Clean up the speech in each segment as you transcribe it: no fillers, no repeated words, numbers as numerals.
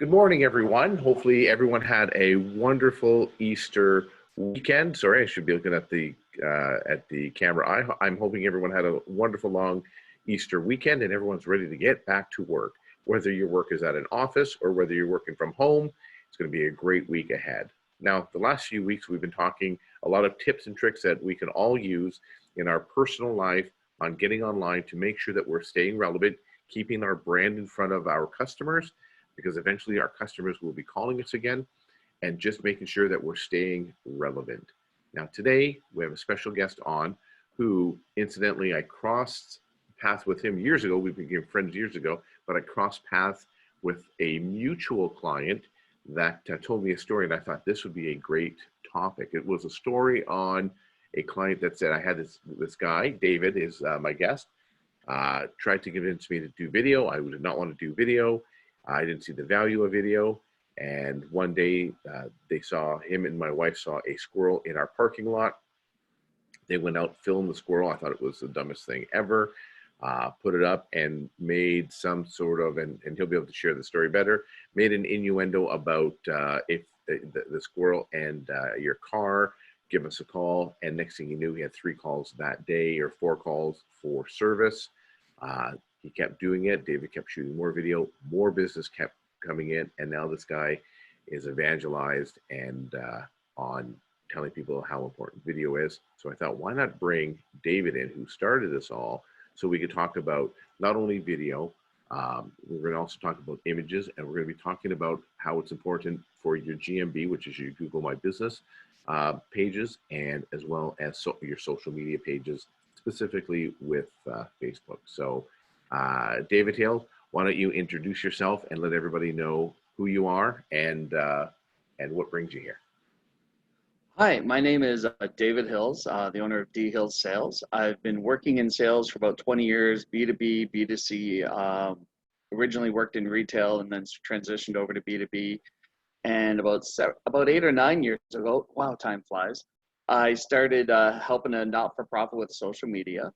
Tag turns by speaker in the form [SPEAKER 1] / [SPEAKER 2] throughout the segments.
[SPEAKER 1] Good morning, everyone. Hopefully, everyone had a wonderful Easter weekend. Sorry, I should be looking at the camera. I'm hoping everyone had a wonderful long Easter weekend and everyone's ready to get back to work. Whether your work is at an office or whether you're working from home, it's going to be a great week ahead. Now, the last few weeks, we've been talking a lot of tips and tricks that we can all use in our personal life on getting online to make sure that we're staying relevant, keeping our brand in front of our customers, because eventually our customers will be calling us again, and just making sure that we're staying relevant. Now today, we have a special guest on who, incidentally, I crossed paths with him years ago. We became friends years ago, but I crossed paths with a mutual client that told me a story, and I thought this would be a great topic. It was a story on a client that said, I had this guy, David is my guest, tried to convince me to do video. I did not want to do video. I didn't see the value of video. And one day him and my wife saw a squirrel in our parking lot. They went out, filmed the squirrel. I thought it was the dumbest thing ever. Put it up and made some sort of, and he'll be able to share the story better, made an innuendo about if the squirrel and your car, give us a call. And next thing you knew, he had 3 calls that day or 4 calls for service. He kept doing it. David kept shooting more video, more business kept coming in. And now this guy is evangelized and on telling people how important video is. So I thought, why not bring David in, who started this all, so we could talk about not only video, we're going to also talk about images, and we're going to be talking about how it's important for your GMB, which is your Google My Business pages, and as well as your social media pages, specifically with Facebook. So David Hill, why don't you introduce yourself and let everybody know who you are and what brings you here.
[SPEAKER 2] Hi, my name is David Hills, the owner of D Hills Sales. I've been working in sales for about 20 years, B2B, B2C. Originally worked in retail and then transitioned over to B2B. And about 8 or 9 years ago, wow, time flies, I started helping a not-for-profit with social media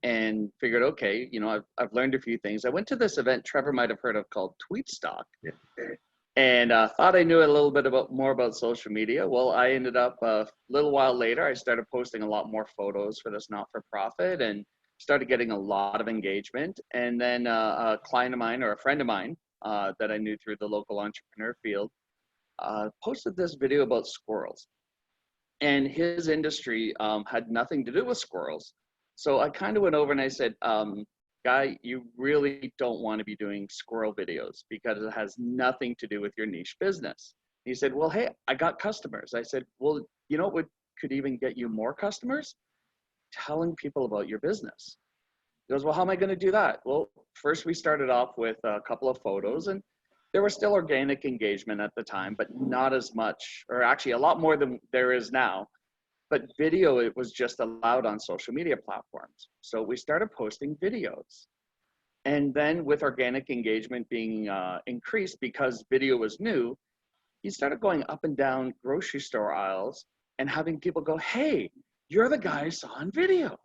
[SPEAKER 2] and figured, okay, you know, I've learned a few things. I went to this event Trevor might have heard of called Tweetstock. Yeah. And thought I knew a little bit more about social media. Well, I ended up a little while later, I started posting a lot more photos for this not-for-profit and started getting a lot of engagement. And then a client of mine, or a friend of mine that I knew through the local entrepreneur field, posted this video about squirrels. And his industry had nothing to do with squirrels. So I kind of went over and I said, guy, you really don't want to be doing squirrel videos because it has nothing to do with your niche business. He said, well, hey, I got customers. I said, well, you know what could even get you more customers? Telling people about your business. He goes, well, how am I going to do that? Well, first we started off with a couple of photos, and there was still organic engagement at the time, but not as much, or actually a lot more than there is now. But video, it was just allowed on social media platforms. So we started posting videos. And then with organic engagement being increased because video was new, he started going up and down grocery store aisles and having people go, hey, you're the guy I saw on video.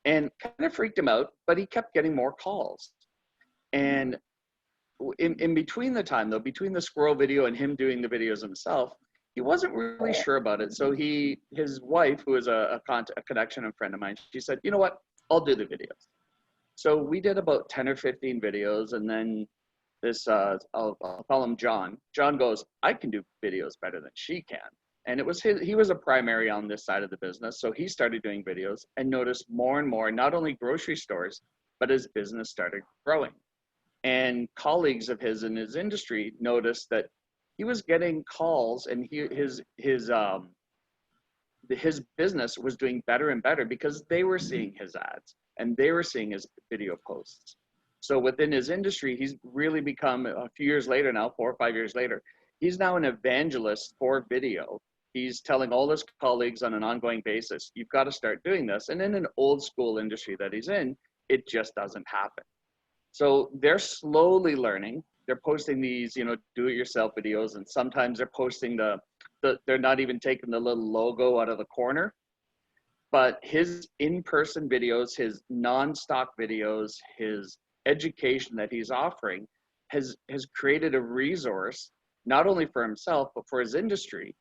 [SPEAKER 2] And kind of freaked him out, but he kept getting more calls. And in between the time, though, between the squirrel video and him doing the videos himself, he wasn't really sure about it. So his wife, who is a connection and friend of mine, she said, you know what, I'll do the videos. So we did about 10 or 15 videos. And then this, I'll call him John. John goes, I can do videos better than she can. And it was he was a primary on this side of the business. So he started doing videos and noticed more and more, not only grocery stores, but his business started growing. And colleagues of his in his industry noticed that he was getting calls, and his business was doing better and better because they were seeing his ads and they were seeing his video posts. So within his industry, he's really become, a few years later now, 4 or 5 years later, he's now an evangelist for video. He's telling all his colleagues on an ongoing basis, you've got to start doing this. And in an old school industry that he's in, it just doesn't happen. So they're slowly learning. They're posting these, you know, do-it-yourself videos, and sometimes they're posting they're not even taking the little logo out of the corner. But his in-person videos, his non-stock videos, his education that he's offering has created a resource not only for himself but for his industry.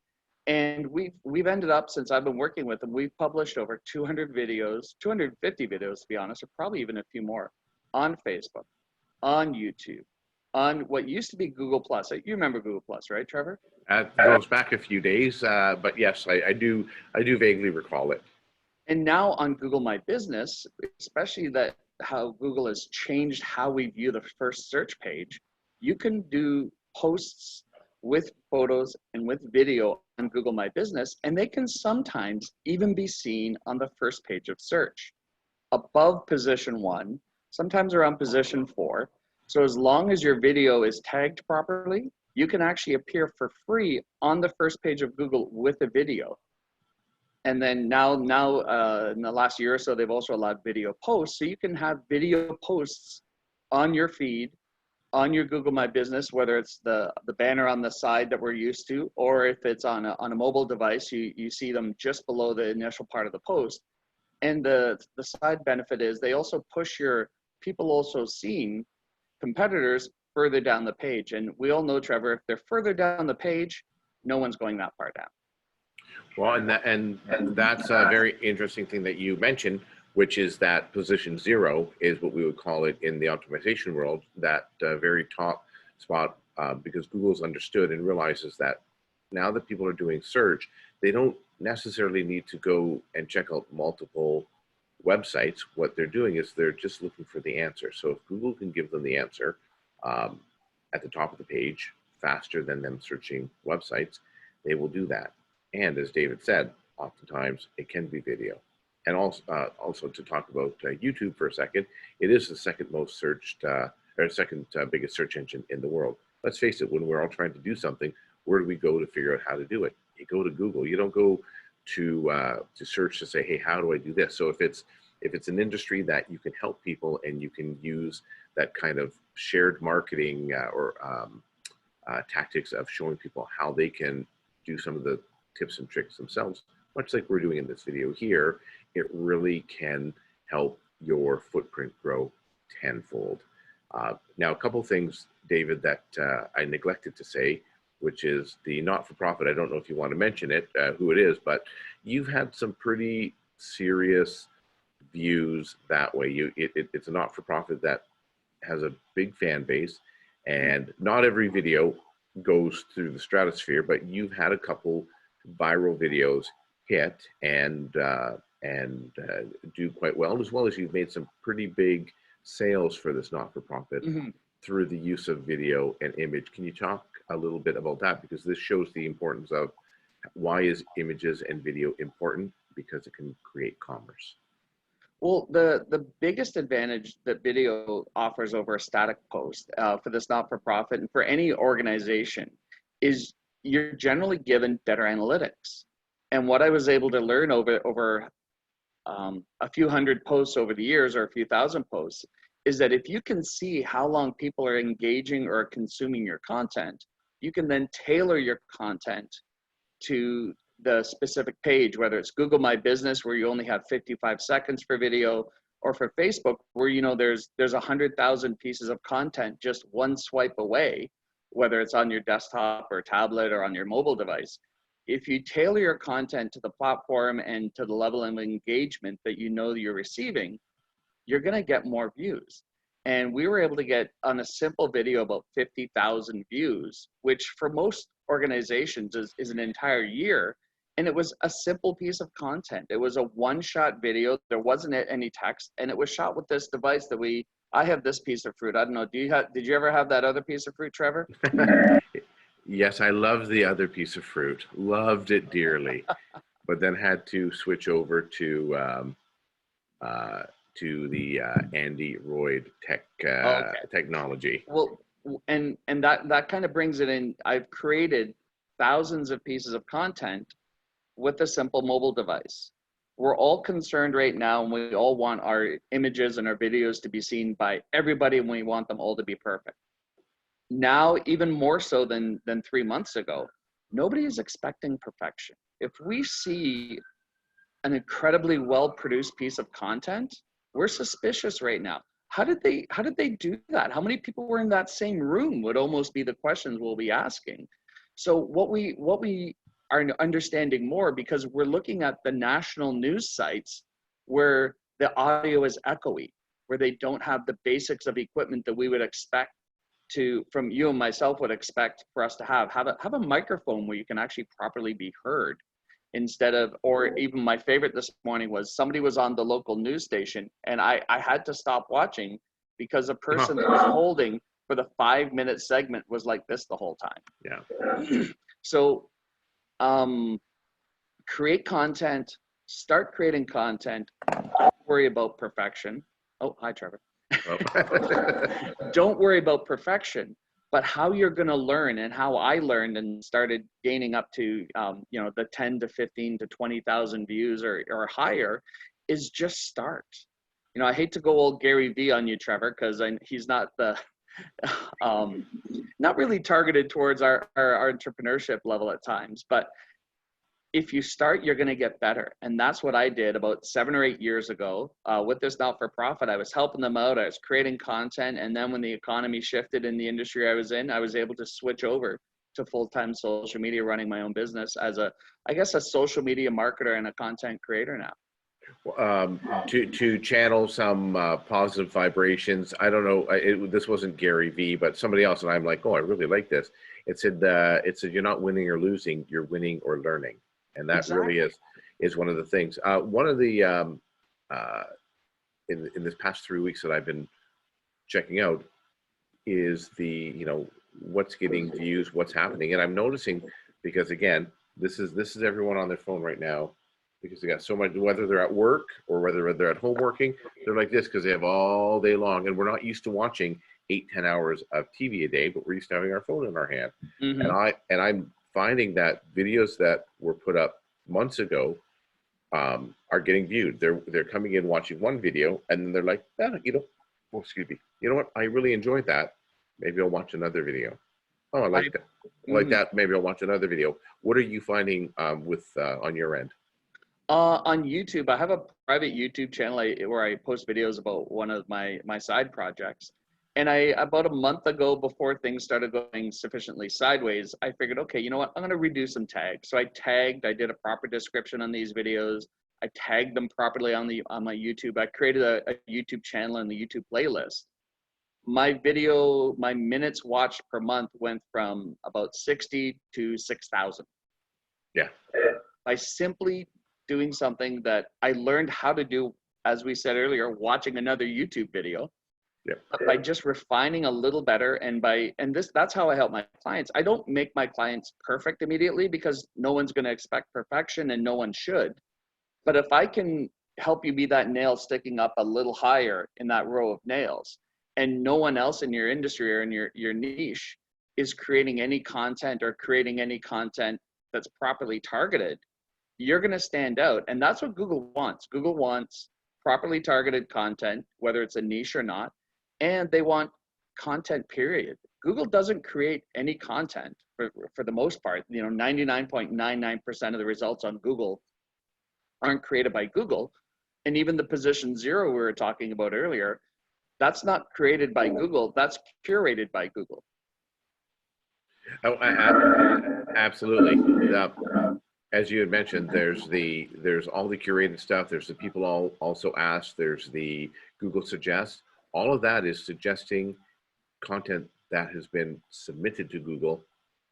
[SPEAKER 2] And we've ended up, since I've been working with him, we've published over 200 videos, 250 videos to be honest, or probably even a few more, on Facebook, on YouTube, on what used to be Google Plus. You remember Google Plus, right, Trevor?
[SPEAKER 1] It goes back a few days, but yes, I do vaguely recall it.
[SPEAKER 2] And now on Google My Business, especially that how Google has changed how we view the first search page, you can do posts with photos and with video on Google My Business, and they can sometimes even be seen on the first page of search, above position 1, sometimes around position 4. So as long as your video is tagged properly, you can actually appear for free on the first page of Google with a video. And then now in the last year or so, they've also allowed video posts. So you can have video posts on your feed, on your Google My Business, whether it's the banner on the side that we're used to, or if it's on a mobile device, you see them just below the initial part of the post. And the side benefit is they also push your people also seeing competitors further down the page. And we all know, Trevor, if they're further down the page, no one's going that far down.
[SPEAKER 1] Well, and that's a very interesting thing that you mentioned, which is that position 0 is what we would call it in the optimization world, that very top spot, because Google's understood and realizes that now that people are doing search, they don't necessarily need to go and check out multiple websites. What they're doing is they're just looking for the answer. So if Google can give them the answer at the top of the page faster than them searching websites, they will do that. And as David said, oftentimes it can be video. And also to talk about YouTube for a second, it is the second most searched, or second biggest search engine in the world. Let's face it, when we're all trying to do something, where do we go to figure out how to do it? You go to Google. You don't go to search to say, hey, how do I do this? So if it's an industry that you can help people and you can use that kind of shared marketing or tactics of showing people how they can do some of the tips and tricks themselves, much like we're doing in this video here, it really can help your footprint grow tenfold. Now, a couple things, David, that I neglected to say, which is the not-for-profit. I don't know if you want to mention it, who it is, but you've had some pretty serious views that way. It's a not-for-profit that has a big fan base, and not every video goes through the stratosphere, but you've had a couple viral videos hit and do quite well, as well as you've made some pretty big sales for this not-for-profit through the use of video and image. Can you talk a little bit about that? Because this shows the importance of why is images and video important, because it can create commerce.
[SPEAKER 2] Well, the biggest advantage that video offers over a static post for this not-for-profit and for any organization is you're generally given better analytics. And what I was able to learn over a few hundred posts over the years, or a few thousand posts, is that if you can see how long people are engaging or consuming your content, you can then tailor your content to the specific page, whether it's Google My Business, where you only have 55 seconds for video, or for Facebook, where there's 100,000 pieces of content just one swipe away, whether it's on your desktop or tablet or on your mobile device. If you tailor your content to the platform and to the level of engagement that you're receiving, you're going to get more views. And we were able to get, on a simple video, about 50,000 views, which for most organizations is an entire year. And it was a simple piece of content. It was a one-shot video. There wasn't any text, and it was shot with this device that I have this piece of fruit. I don't know. Did you ever have that other piece of fruit, Trevor?
[SPEAKER 1] Yes, I loved the other piece of fruit. Loved it dearly, but then had to switch over to the Android technology.
[SPEAKER 2] Well, and that kind of brings it in. I've created thousands of pieces of content with a simple mobile device. We're all concerned right now, and we all want our images and our videos to be seen by everybody, and we want them all to be perfect. Now, even more so than 3 months ago, nobody is expecting perfection. If we see an incredibly well-produced piece of content, we're suspicious right now. how did they do that? How many people were in that same room would almost be the questions we'll be asking. So what we are understanding more, because we're looking at the national news sites where the audio is echoey, where they don't have the basics of equipment that we would expect from you and myself would expect for us to have a microphone where you can actually properly be heard, instead of, or even my favorite this morning was somebody was on the local news station and I had to stop watching because the person that was holding for the 5-minute segment was like this the whole time.
[SPEAKER 1] Yeah.
[SPEAKER 2] So create content, start creating content, don't worry about perfection. Oh, hi, Trevor. Don't worry about perfection, but how you're going to learn, and how I learned and started gaining up to, the 10 to 15 to 20,000 views or higher, is just start. I hate to go old Gary V on you, Trevor, because he's not the, not really targeted towards our entrepreneurship level at times, but if you start, you're going to get better. And that's what I did about 7 or 8 years ago with this not-for-profit. I was helping them out. I was creating content. And then when the economy shifted in the industry I was in, I was able to switch over to full-time social media, running my own business as a social media marketer and a content creator now.
[SPEAKER 1] To channel some positive vibrations. I don't know. This wasn't Gary V, but somebody else, and I'm like, oh, I really like this. It said you're not winning or losing, you're winning or learning, and that exactly. really is one of the things. One of the in this past 3 weeks that I've been checking out is the what's getting views, what's happening, and I'm noticing, because again, this is everyone on their phone right now, because they got so much, whether they're at work or whether they're at home working, they're like this because they have all day long, and we're not used to watching 8-10 hours of TV a day, but we're used to having our phone in our hand. Mm-hmm. And I'm finding that videos that were put up months ago are getting viewed. They're coming in, watching one video, and then they're like, excuse me, you know what? I really enjoyed that. Maybe I'll watch another video. Oh, I like that. I like that. Maybe I'll watch another video. What are you finding on your end?
[SPEAKER 2] On YouTube, I have a private YouTube channel where I post videos about one of my side projects. And about a month ago, before things started going sufficiently sideways, I figured, okay, you know what? I'm going to redo some tags. So I did a proper description on these videos. I tagged them properly on my YouTube. I created a YouTube channel and the YouTube playlist. My minutes watched per month went from about 60 to 6,000.
[SPEAKER 1] Yeah.
[SPEAKER 2] By simply doing something that I learned how to do, as we said earlier, watching another YouTube video.
[SPEAKER 1] Yeah.
[SPEAKER 2] By just refining a little better, that's how I help my clients. I don't make my clients perfect immediately, because no one's going to expect perfection and no one should. But if I can help you be that nail sticking up a little higher in that row of nails, and no one else in your industry or in your niche is creating any content that's properly targeted, you're going to stand out. And that's what Google wants. Google wants properly targeted content, whether it's a niche or not. And they want content, period. Google doesn't create any content for the most part. 99.99% of the results on Google aren't created by Google. And even the position 0 we were talking about earlier, that's not created by Google, that's curated by Google.
[SPEAKER 1] Oh, absolutely. As you had mentioned, there's all the curated stuff. There's the people also ask. There's the Google Suggest. All of that is suggesting content that has been submitted to Google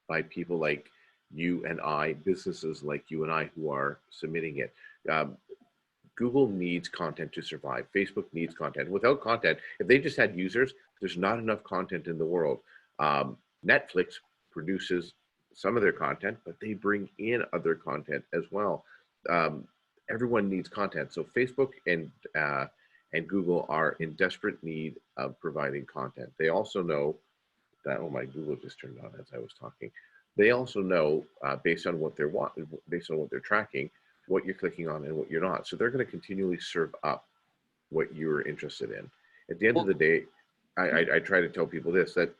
[SPEAKER 1] by people like you and I, businesses like you and I who are submitting it. Google needs content to survive. Facebook needs content. Without content, if they just had users, there's not enough content in the world. Netflix produces some of their content, but they bring in other content as well. Everyone needs content. So Facebook and Google are in desperate need of providing content. They also know that, oh, my Google just turned on as I was talking. They also know based on what they're tracking, what you're clicking on and what you're not. So they're going to continually serve up what you're interested in. At the end of the day, I try to tell people this, that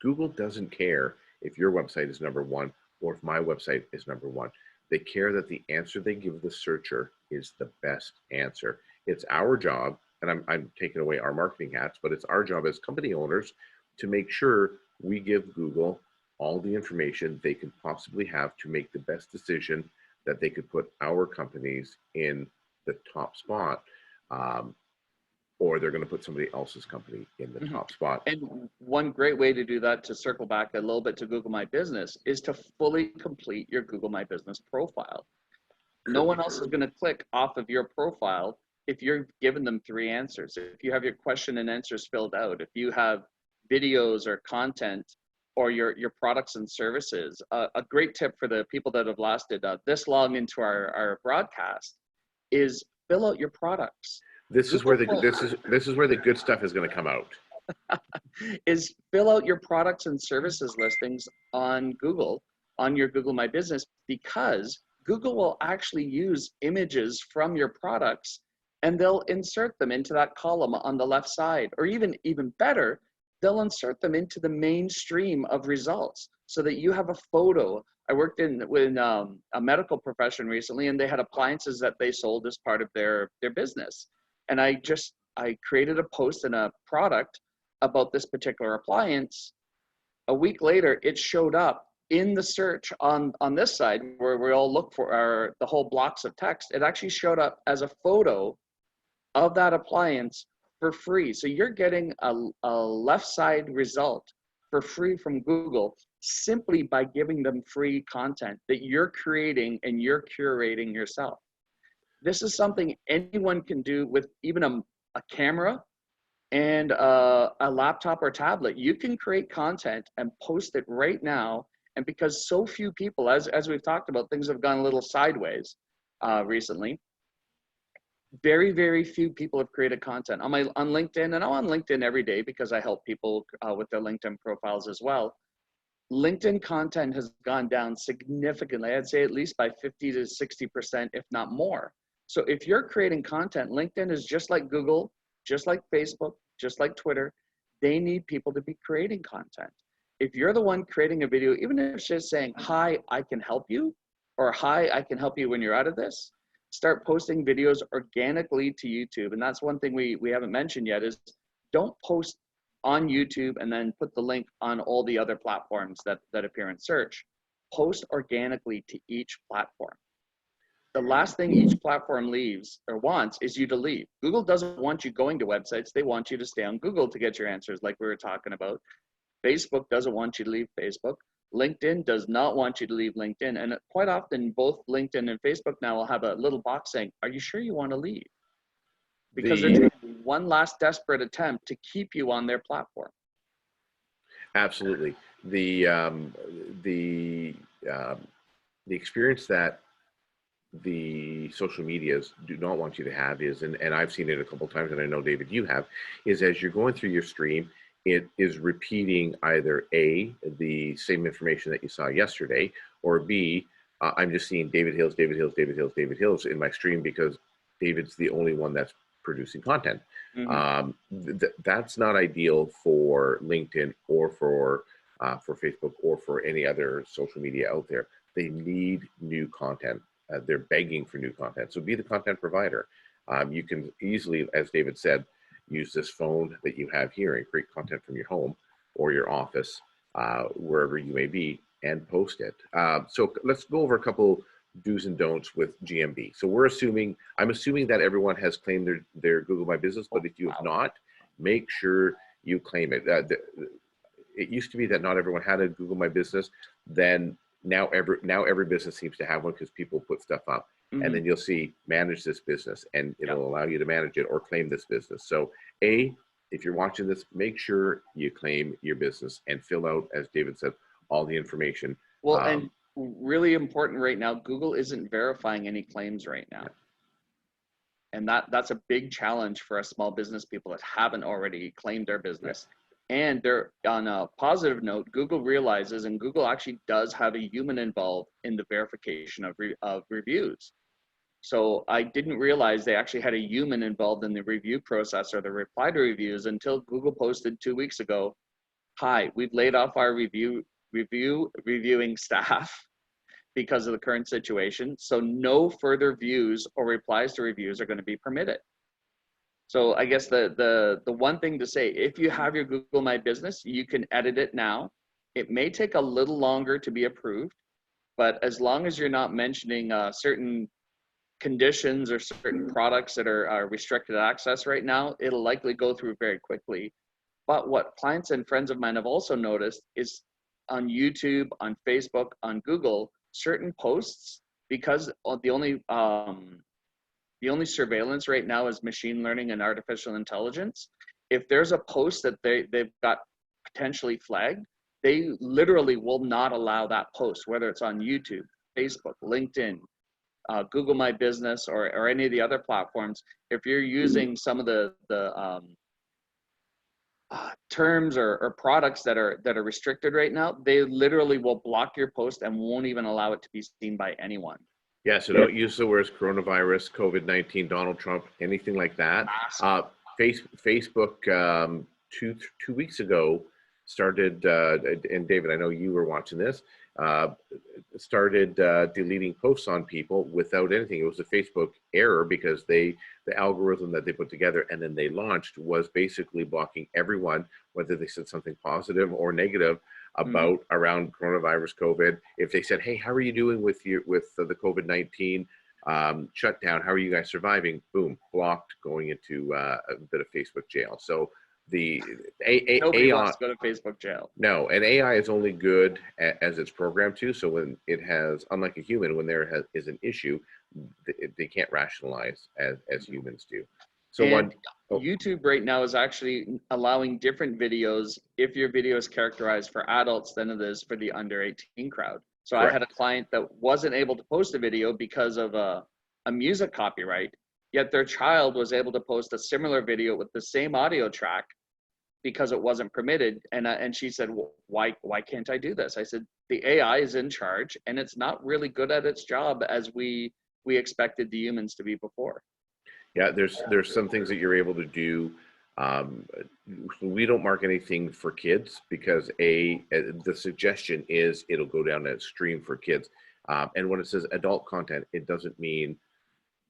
[SPEAKER 1] Google doesn't care if your website is number 1 or if my website is number 1. They care that the answer they give the searcher is the best answer. It's our job and I'm taking away our marketing hats, but it's our job as company owners to make sure we give Google all the information they could possibly have to make the best decision that they could put our companies in the top spot, or they're going to put somebody else's company in the top spot.
[SPEAKER 2] And one great way to do that, to circle back a little bit to Google My Business, is to fully complete your Google My Business profile. No one else is going to click off of your profile if you're giving them 3 answers. If you have your question and answers filled out, if you have videos or content or your products and services. A great tip for the people that have lasted this long into our broadcast is fill out your products.
[SPEAKER 1] This is where the good stuff is going to come out.
[SPEAKER 2] Is fill out your products and services listings on Google, on your Google My Business, because Google will actually use images from your products and they'll insert them into that column on the left side, or even better, they'll insert them into the mainstream of results so that you have a photo. I worked with a medical profession recently, and they had appliances that they sold as part of their business. And I created a post and a product about this particular appliance. A week later, it showed up in the search on this side where we all look for the whole blocks of text. It actually showed up as a photo of that appliance for free. So you're getting a left side result for free from Google simply by giving them free content that you're creating and you're curating yourself. This is something anyone can do with even a camera and a laptop or tablet. You can create content and post it right now. And because so few people, as we've talked about, things have gone a little sideways recently. Very, very few people have created content on LinkedIn, and I'm on LinkedIn every day because I help people with their LinkedIn profiles as well. LinkedIn content has gone down significantly. I'd say at least by 50 to 60%, if not more. So if you're creating content, LinkedIn is just like Google, just like Facebook, just like Twitter. They need people to be creating content. If you're the one creating a video, even if it's just saying, hi, I can help you, or hi, I can help you when you're out of this, start posting videos organically to YouTube. And that's one thing we haven't mentioned yet is don't post on YouTube and then put the link on all the other platforms that appear in search. Post organically to each platform. The last thing each platform leaves or wants is you to leave. Google doesn't want you going to websites. They want you to stay on Google to get your answers like we were talking about. Facebook doesn't want you to leave Facebook. LinkedIn does not want you to leave LinkedIn. And quite often, both LinkedIn and Facebook now will have a little box saying, are you sure you want to leave? Because they're doing one last desperate attempt to keep you on their platform.
[SPEAKER 1] Absolutely. The experience that the social medias do not want you to have is, and I've seen it a couple of times, and I know, David, you have, is as you're going through your stream, it is repeating either A, the same information that you saw yesterday, or B, I'm just seeing David Hills, David Hills, David Hills, David Hills in my stream because David's the only one that's producing content. Mm-hmm. That's not ideal for LinkedIn or for Facebook or for any other social media out there. They need new content. They're begging for new content. So be the content provider. You can easily, as David said, use this phone that you have here and create content from your home or your office, wherever you may be, and post it. So let's go over a couple do's and don'ts with GMB. So I'm assuming that everyone has claimed their Google My Business, but if you have not, make sure you claim it. It used to be that not everyone had a Google My Business. Then now every business seems to have one because people put stuff up. Mm-hmm. And then you'll see manage this business, and it'll allow you to manage it or claim this business. So if you're watching this, make sure you claim your business and fill out, as David said, all the information.
[SPEAKER 2] Well, and really important right now, Google isn't verifying any claims right now. Yeah. And that's a big challenge for us small business people that haven't already claimed their business. Yeah. And they're, on a positive note, Google realizes, and Google actually does have a human involved in the verification of reviews. So I didn't realize they actually had a human involved in the review process or the reply to reviews until Google posted 2 weeks ago, hi, we've laid off our reviewing staff because of the current situation. So no further views or replies to reviews are going to be permitted. So I guess the one thing to say, if you have your Google My Business, you can edit it now. It may take a little longer to be approved, but as long as you're not mentioning certain conditions or certain products that are restricted access right now, it'll likely go through very quickly. But what clients and friends of mine have also noticed is on YouTube, on Facebook, on Google, certain posts, because the only surveillance right now is machine learning and artificial intelligence. If there's a post that they've got potentially flagged, they literally will not allow that post, whether it's on YouTube, Facebook, LinkedIn, Google My Business, or any of the other platforms. If you're using some of the terms or products that are restricted right now, they literally will block your post and won't even allow it to be seen by anyone.
[SPEAKER 1] Yeah, so don't use the words coronavirus, COVID-19, Donald Trump, anything like that. Facebook 2 weeks ago started, and David, I know you were watching this, started deleting posts on people without anything. It was a Facebook error because the algorithm that they put together and then they launched was basically blocking everyone, whether they said something positive or negative about around coronavirus, COVID. If they said, hey, how are you doing with the COVID-19 shutdown? How are you guys surviving? Boom, blocked, going into a bit of Facebook jail. So
[SPEAKER 2] nobody wants to go to Facebook jail.
[SPEAKER 1] No, and AI is only good as it's programmed to. So when it has, unlike a human, when there is an issue, they can't rationalize as humans do. So
[SPEAKER 2] YouTube right now is actually allowing different videos if your video is characterized for adults than it is for the under 18 crowd. So correct. I had a client that wasn't able to post a video because of a music copyright, yet their child was able to post a similar video with the same audio track because it wasn't permitted. And she said, well, why can't I do this? I said, the AI is in charge and it's not really good at its job as we expected the humans to be before.
[SPEAKER 1] Yeah, there's some things that you're able to do. We don't mark anything for kids because the suggestion is it'll go down a stream for kids. And when it says adult content, it doesn't mean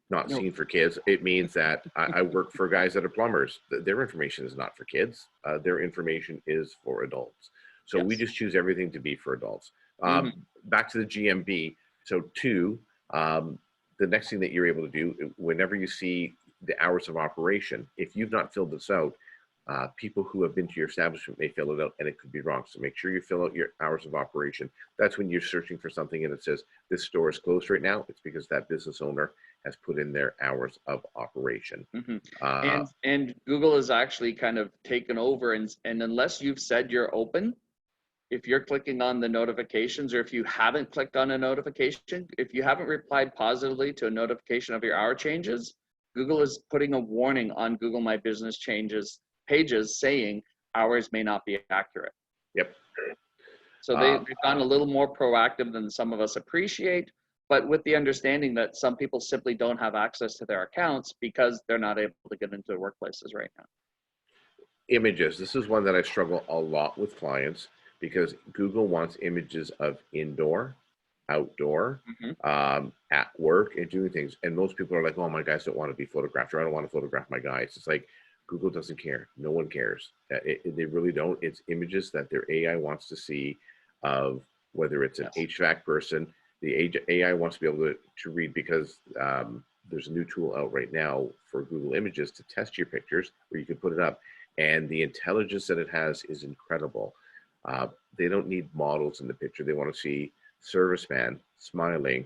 [SPEAKER 1] not seen for kids. It means that I work for guys that are plumbers. Their information is not for kids. Their information is for adults. So yes. We just choose everything to be for adults. Back to the GMB. So the next thing that you're able to do, whenever you see the hours of operation, if you've not filled this out, people who have been to your establishment may fill it out and it could be wrong. So make sure you fill out your hours of operation. That's when you're searching for something and it says this store is closed right now. It's because that business owner has put in their hours of operation.
[SPEAKER 2] And Google has actually kind of taken over and unless you've said you're open, if you're clicking on the notifications, or if you haven't clicked on a notification, if you haven't replied positively to a notification of your hour changes, Google is putting a warning on Google My Business pages saying hours may not be accurate.
[SPEAKER 1] Yep.
[SPEAKER 2] So they've gone a little more proactive than some of us appreciate, but with the understanding that some people simply don't have access to their accounts because they're not able to get into workplaces right now.
[SPEAKER 1] Images. This is one that I struggle a lot with clients, because Google wants images of indoor, outdoor, at work, and doing things. And most people are like, oh, my guys don't want to be photographed, or I don't want to photograph my guys. It's like, Google doesn't care. No one cares. They really don't. It's images that their AI wants to see of whether it's an HVAC person. The AI wants to be able to read, because there's a new tool out right now for Google Images to test your pictures where you can put it up. And the intelligence that it has is incredible. They don't need models in the picture. They want to see serviceman smiling,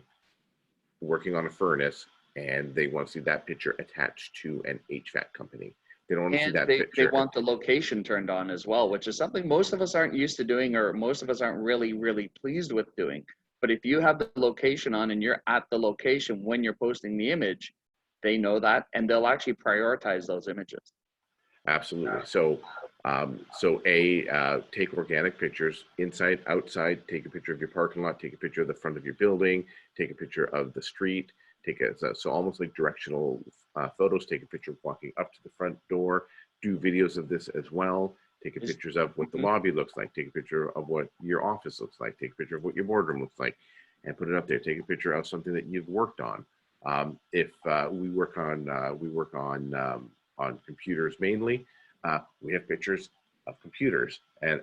[SPEAKER 1] working on a furnace, and they want to see that picture attached to an HVAC company. They don't want to see that picture.
[SPEAKER 2] They want the location turned on as well, which is something most of us aren't used to doing, or most of us aren't really pleased with doing. But if you have the location on and you're at the location when you're posting the image, they know that, and they'll actually prioritize those images.
[SPEAKER 1] Absolutely. So take organic pictures, inside, outside. Take a picture of your parking lot. Take a picture of the front of your building. Take a picture of the street. So almost like directional photos. Take a picture of walking up to the front door. Do videos of this as well. Take pictures of what the lobby looks like. Take a picture of what your office looks like. Take a picture of what your boardroom looks like, and put it up there. Take a picture of something that you've worked on. If we work on on computers mainly. We have pictures of computers, and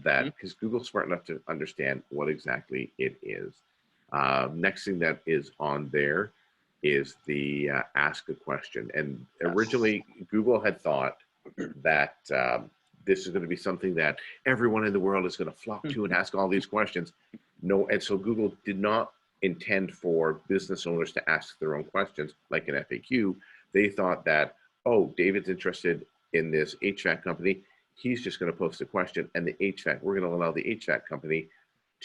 [SPEAKER 1] that because Google's smart enough to understand what exactly it is. Next thing that is on there is the ask a question. And originally, Google had thought that this is going to be something that everyone in the world is going to flock to and ask all these questions. No, and so Google did not intend for business owners to ask their own questions like an FAQ. They thought that, oh, David's interested in this HVAC company. He's just going to post a question, and the HVAC, we're going to allow the HVAC company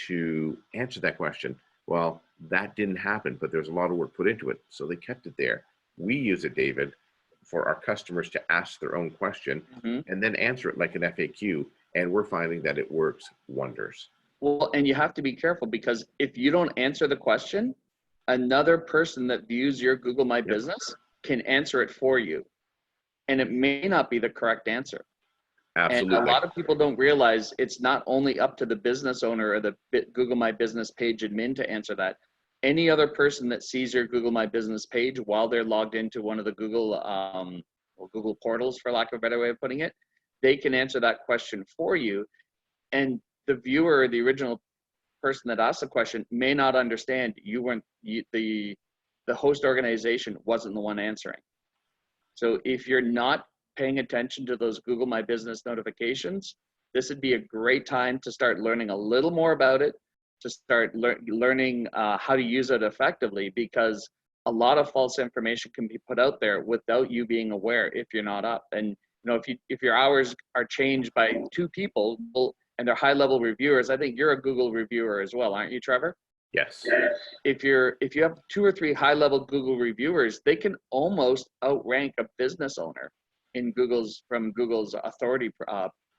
[SPEAKER 1] to answer that question. Well, that didn't happen, but there's a lot of work put into it, so they kept it there. We use it, David, for our customers to ask their own question and then answer it like an FAQ, and we're finding that it works wonders.
[SPEAKER 2] Well, and you have to be careful, because if you don't answer the question, another person that views your Google My Business can answer it for you, and it may not be the correct answer.
[SPEAKER 1] Absolutely.
[SPEAKER 2] And a lot of people don't realize it's not only up to the business owner or the Google My Business page admin to answer that. Any other person that sees your Google My Business page while they're logged into one of the Google Google portals, for lack of a better way of putting it, they can answer that question for you. And the viewer, the original person that asked the question, may not understand the host organization wasn't the one answering. So if you're not paying attention to those Google My Business notifications, this would be a great time to start learning a little more about it, to start learning how to use it effectively, because a lot of false information can be put out there without you being aware if you're not up. And you know, if your hours are changed by 2 people and they're high-level reviewers, I think you're a Google reviewer as well, aren't you, Trevor?
[SPEAKER 1] Yes.
[SPEAKER 2] If you have 2 or 3 high-level Google reviewers, they can almost outrank a business owner in Google's authority,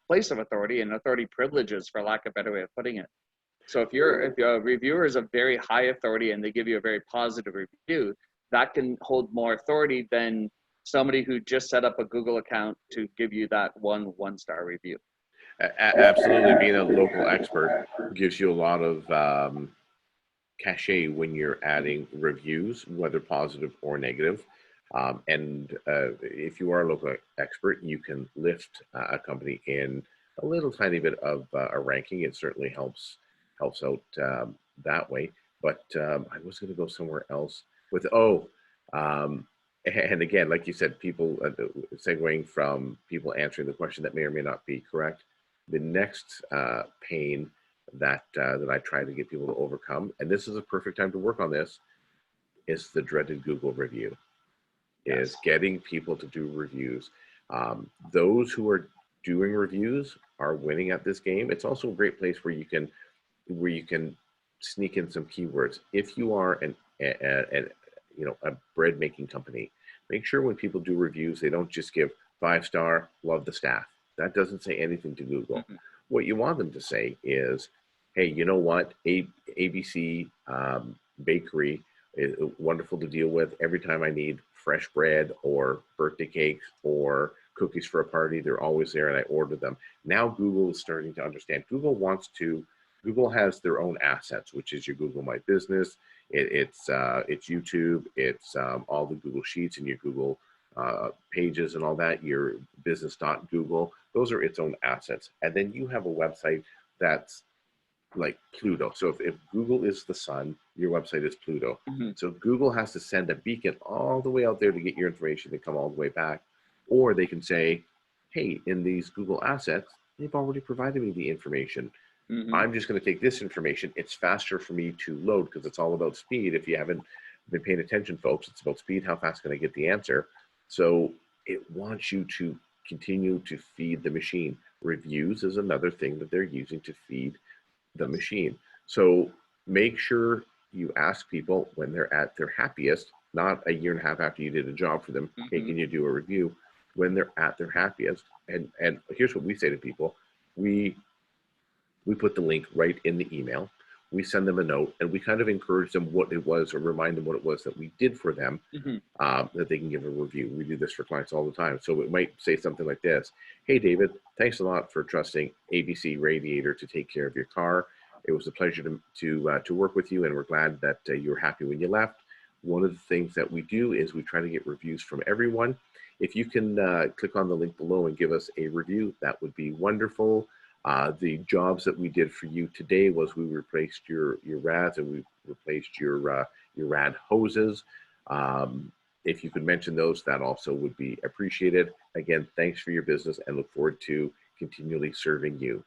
[SPEAKER 2] place of authority and authority privileges, for lack of a better way of putting it. So if your reviewer is a very high authority and they give you a very positive review, that can hold more authority than somebody who just set up a Google account to give you that one-star review.
[SPEAKER 1] Absolutely, being a local expert gives you a lot of cachet when you're adding reviews, whether positive or negative. And if you are a local expert, you can lift a company in a little tiny bit of a ranking. It certainly helps out that way. But I was going to go somewhere else with, and again, like you said, people segueing from people answering the question that may or may not be correct. The next pain that I try to get people to overcome, and this is a perfect time to work on this, is the dreaded Google review.
[SPEAKER 2] Yes.
[SPEAKER 1] Is getting people to do reviews. Those who are doing reviews are winning at this game. It's also a great place where you can sneak in some keywords. If you are a bread making company, make sure when people do reviews, they don't just give 5-star, love the staff. That doesn't say anything to Google. What you want them to say is, hey, you know what, ABC Bakery is wonderful to deal with. Every time I need fresh bread or birthday cakes or cookies for a party, they're always there and I order them. Now Google is starting to understand. Google has their own assets, which is your Google My Business. It's YouTube. It's all the Google Sheets and your Google pages and all that, your business.google. Those are its own assets. And then you have a website that's like Pluto. So if Google is the sun, your website is Pluto. So Google has to send a beacon all the way out there to get your information and come all the way back. Or they can say, hey, in these Google assets, they've already provided me the information. I'm just going to take this information. It's faster for me to load because it's all about speed. If you haven't been paying attention, folks, it's about speed. How fast can I get the answer? So it wants you to continue to feed the machine. Reviews is another thing that they're using to feed the machine. So make sure you ask people when they're at their happiest, not a year and a half after you did a job for them. Hey, can you do a review? When they're at their happiest. And here's what we say to people. We put the link right in the email. We send them a note and we kind of encourage them what it was or remind them what it was that we did for them, that they can give a review. We do this for clients all the time. So it might say something like this. Hey, David, thanks a lot for trusting ABC Radiator to take care of your car. It was a pleasure to work with you, and we're glad that you were happy when you left. One of the things that we do is we try to get reviews from everyone. if you can click on the link below and give us a review, that would be wonderful. The jobs that we did for you today was we replaced your rads and we replaced your rad hoses. If you could mention those, that also would be appreciated. Again, thanks for your business and look forward to continually serving you.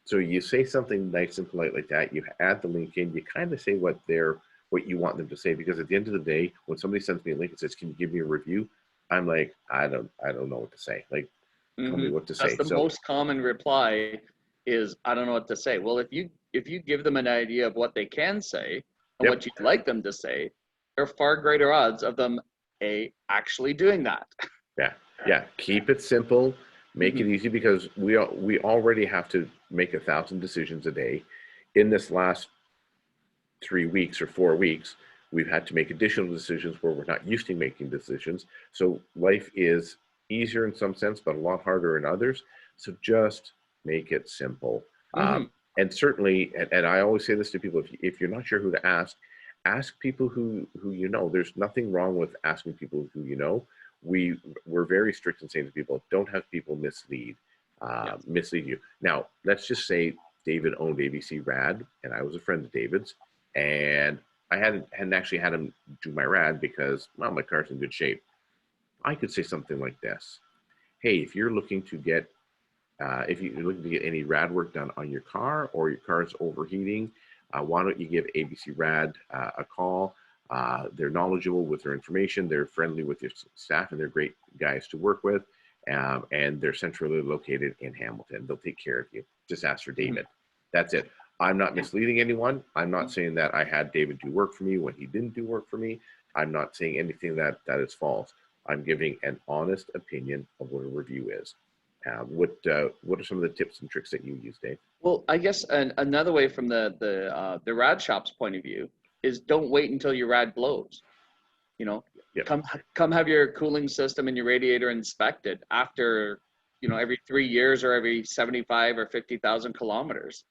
[SPEAKER 1] So you say something nice and polite like that, you add the link in, you kind of say what you want them to say, because at the end of the day, when somebody sends me a link and says, can you give me a review? I'm like, I don't know what to say. Like, tell me what to say.
[SPEAKER 2] That's the most common reply is, I don't know what to say. Well, if you give them an idea of what they can say and what you'd like them to say, there are far greater odds of them actually doing that.
[SPEAKER 1] Yeah. Keep it simple. Make it easy, because we already have to make 1,000 decisions a day. In this last 3 weeks or 4 weeks, we've had to make additional decisions where we're not used to making decisions. So life is easier in some sense, but a lot harder in others. So just make it simple. And certainly, and I always say this to people, if you're not sure who to ask people who you know. There's nothing wrong with asking people who you know. We're very strict in saying to people, don't have people mislead you. Now, let's just say David owned ABC Rad, and I was a friend of David's, and I hadn't actually had him do my rad because, well, my car's in good shape. I could say something like this: hey, if you're looking to get any rad work done on your car, or your car is overheating, why don't you give ABC Rad a call? They're knowledgeable with their information, they're friendly with your staff, and they're great guys to work with. And they're centrally located in Hamilton. They'll take care of you. Just ask for David. That's it. I'm not misleading anyone. I'm not saying that I had David do work for me when he didn't do work for me. I'm not saying anything that is false. I'm giving an honest opinion of what a review is. What are some of the tips and tricks that you use, Dave?
[SPEAKER 2] Well, I guess another way from the rad shop's point of view is, don't wait until your rad blows. Come have your cooling system and your radiator inspected after, every 3 years or every 75 or 50,000 kilometers.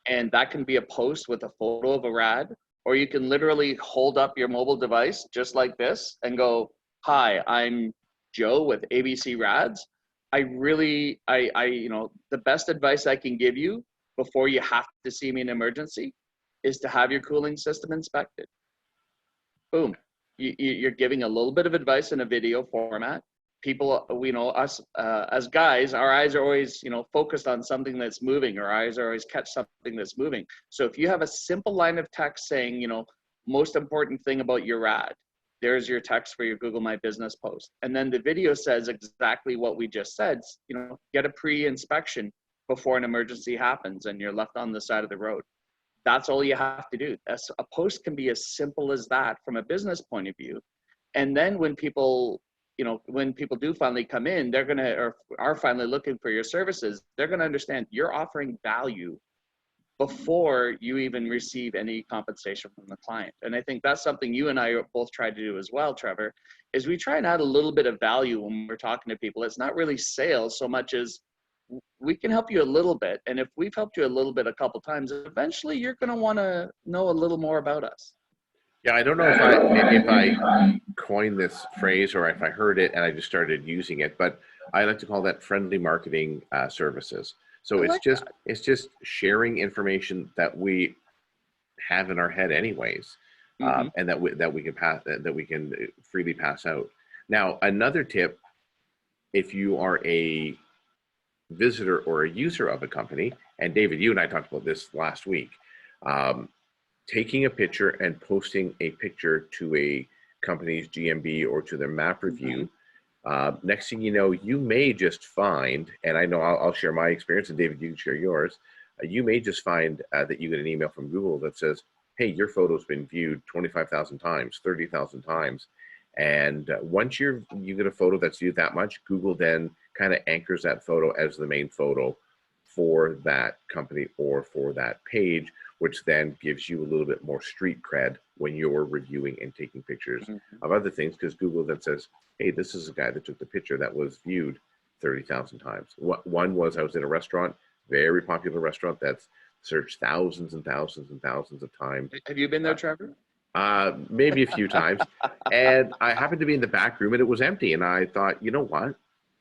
[SPEAKER 2] And that can be a post with a photo of a rad, or you can literally hold up your mobile device just like this and go, hi, I'm Joe with ABC Rads. The best advice I can give you before you have to see me in an emergency is to have your cooling system inspected. Boom. You're giving a little bit of advice in a video format. People, us as guys, our eyes are always, focused on something that's moving. Our eyes are always catch something that's moving. So if you have a simple line of text saying, most important thing about your rad, there's your text for your Google My Business post. And then the video says exactly what we just said, get a pre-inspection before an emergency happens and you're left on the side of the road. That's all you have to do. A post can be as simple as that from a business point of view. And then when people do finally come in, they're going to, or are finally looking for your services, they're going to understand you're offering value before you even receive any compensation from the client. And I think that's something you and I both try to do as well, Trevor, is we try and add a little bit of value when we're talking to people. It's not really sales so much as we can help you a little bit. And if we've helped you a little bit a couple times, eventually you're going to want to know a little more about us.
[SPEAKER 1] Yeah, I don't know if I coined this phrase or if I heard it and I just started using it, but I like to call that friendly marketing services. So it's just sharing information that we have in our head anyways, and that we can freely pass out. Now, another tip, if you are a visitor or a user of a company, and David, you and I talked about this last week, taking a picture and posting a picture to a company's GMB or to their map review. Next thing you know, you may just find, and I know I'll share my experience, and David, you can share yours. You may just find that you get an email from Google that says, hey, your photo's been viewed 25,000 times, 30,000 times. And once you get a photo that's viewed that much, Google then kind of anchors that photo as the main photo for that company or for that page, which then gives you a little bit more street cred when you're reviewing and taking pictures of other things, because Google then says, hey, this is a guy that took the picture that was viewed 30,000 times. One was, I was in a restaurant, very popular restaurant that's searched thousands and thousands and thousands of times.
[SPEAKER 2] Have you been there, Trevor?
[SPEAKER 1] Maybe a few times. And I happened to be in the back room and it was empty. And I thought, you know what?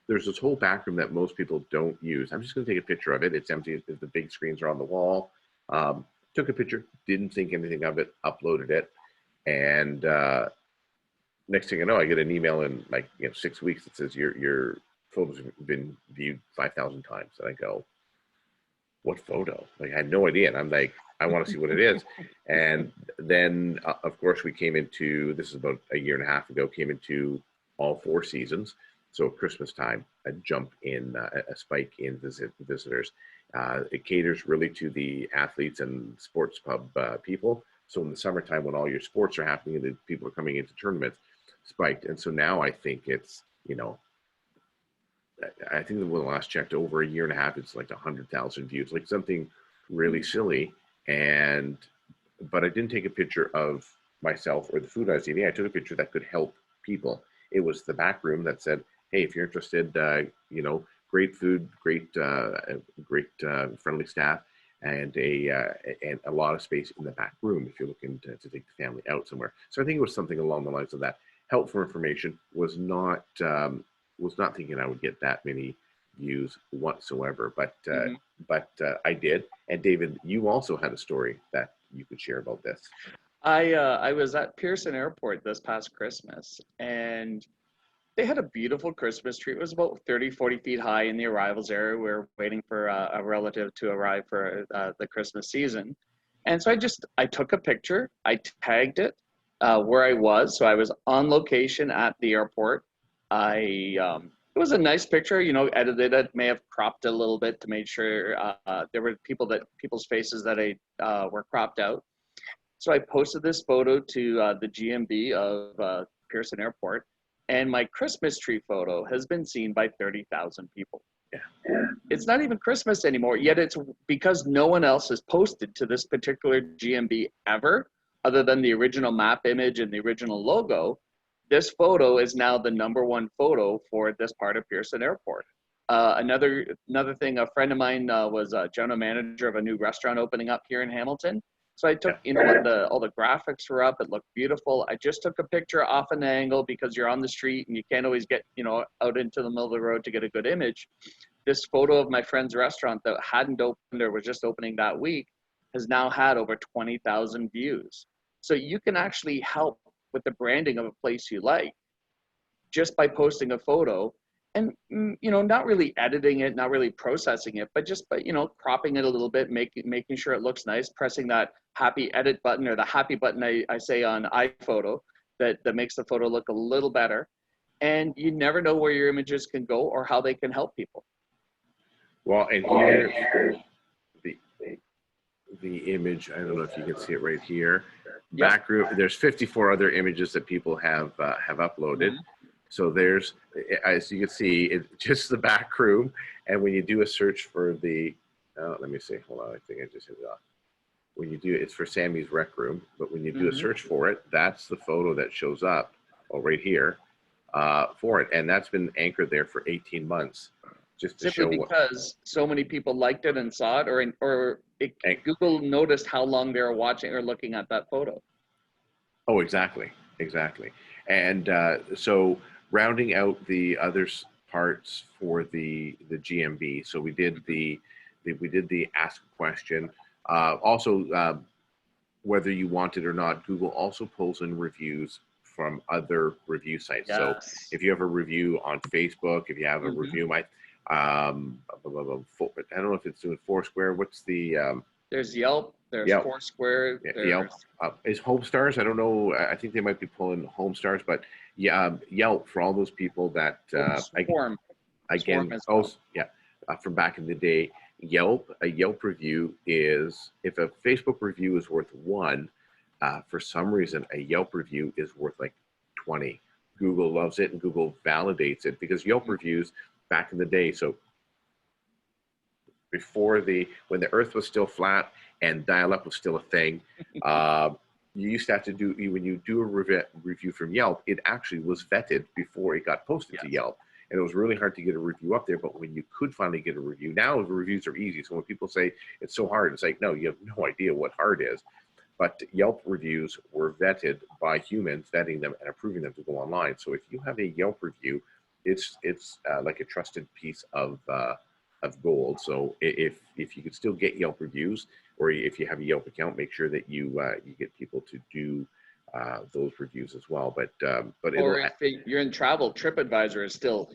[SPEAKER 1] There's this whole back room that most people don't use. I'm just going to take a picture of it. It's empty. The big screens are on the wall. Took a picture, didn't think anything of it, uploaded it. And next thing I know, I get an email in like 6 weeks that says your photos have been viewed 5,000 times. And I go, what photo? Like, I had no idea. And I'm like, I want to see what it is. And then, of course, we came into, this is about a year and a half ago, came into all 4 seasons. So Christmas time, a jump in, a spike in visitors. It caters really to the athletes and sports pub people. So in the summertime, when all your sports are happening and the people are coming into tournaments, spiked. And so now I think it's, I think when the last checked, over a year and a half, it's like 100,000 views, like something really silly. But I didn't take a picture of myself or the food I was eating. I took a picture that could help people. It was the back room that said, hey, if you're interested, great food, great friendly staff, and a lot of space in the back room if you're looking to take the family out somewhere. So I think it was something along the lines of that. Helpful information. Was not thinking I would get that many views whatsoever, but I did. And David, you also had a story that you could share about this.
[SPEAKER 2] I was at Pearson Airport this past Christmas, and they had a beautiful Christmas tree. It was about 30, 40 feet high in the arrivals area. We were waiting for a relative to arrive for the Christmas season. And so I took a picture. I tagged it where I was. So I was on location at the airport. It was a nice picture, edited it, may have cropped it a little bit to make sure there were people's faces that were cropped out. So I posted this photo to the GMB of Pearson Airport. And my Christmas tree photo has been seen by 30,000 people.
[SPEAKER 1] Yeah.
[SPEAKER 2] It's not even Christmas anymore, yet it's because no one else has posted to this particular GMB ever, other than the original map image and the original logo. This photo is now the #1 photo for this part of Pearson Airport. Another thing, a friend of mine was a general manager of a new restaurant opening up here in Hamilton. So I took, all the graphics were up. It looked beautiful. I just took a picture off an angle because you're on the street and you can't always get, out into the middle of the road to get a good image. This photo of my friend's restaurant that hadn't opened or was just opening that week has now had over 20,000 views. So you can actually help with the branding of a place you like just by posting a photo. And, not really editing it, not really processing it, but just by, cropping it a little bit, making sure it looks nice, pressing that happy edit button or the happy button I say on iPhoto that makes the photo look a little better. And you never know where your images can go or how they can help people.
[SPEAKER 1] Well, and here, the image, I don't know if you can see it right here.
[SPEAKER 2] Yep.
[SPEAKER 1] Back room, there's 54 other images that people have uploaded. So there's, as you can see, it's just the back room. And when you do a search for the, let me see, hold on, I think I just hit it off. When you do, it's for Sammy's Rec Room, but when you do a search for it, that's the photo that shows up, right here, for it. And that's been anchored there for 18 months. Just to
[SPEAKER 2] Simply
[SPEAKER 1] show
[SPEAKER 2] because so many people liked it and saw it, Google noticed how long they were watching or looking at that photo.
[SPEAKER 1] Oh, exactly. And so rounding out the other parts for the GMB. So we did the ask a question. Also, whether you want it or not, Google also pulls in reviews from other review sites. Yes. So if you have a review on Facebook, if you have a review, I don't know if it's doing Foursquare. What's the
[SPEAKER 2] there's Yelp, there's Yelp. Foursquare,
[SPEAKER 1] Yelp. Is Home Stars? I don't know. I think they might be pulling Home Stars, but Yelp for all those people that
[SPEAKER 2] Swarm.
[SPEAKER 1] Again, from back in the day, a Yelp review is, if a Facebook review is worth 1, for some reason a Yelp review is worth like 20. Google loves it and Google validates it because Yelp reviews back in the day, so before when the earth was still flat and dial-up was still a thing, you used to have to do, when you do a review from Yelp, it actually was vetted before it got posted to Yelp. And it was really hard to get a review up there, but when you could finally get a review, now the reviews are easy. So when people say it's so hard, it's like, no, you have no idea what hard is. but Yelp reviews were vetted by humans, vetting them and approving them to go online. So if you have a Yelp review, it's like a trusted piece of gold. So if you could still get Yelp reviews, or if you have a Yelp account, make sure that you get people to do those reviews as well. But
[SPEAKER 2] or if you're in travel, TripAdvisor is still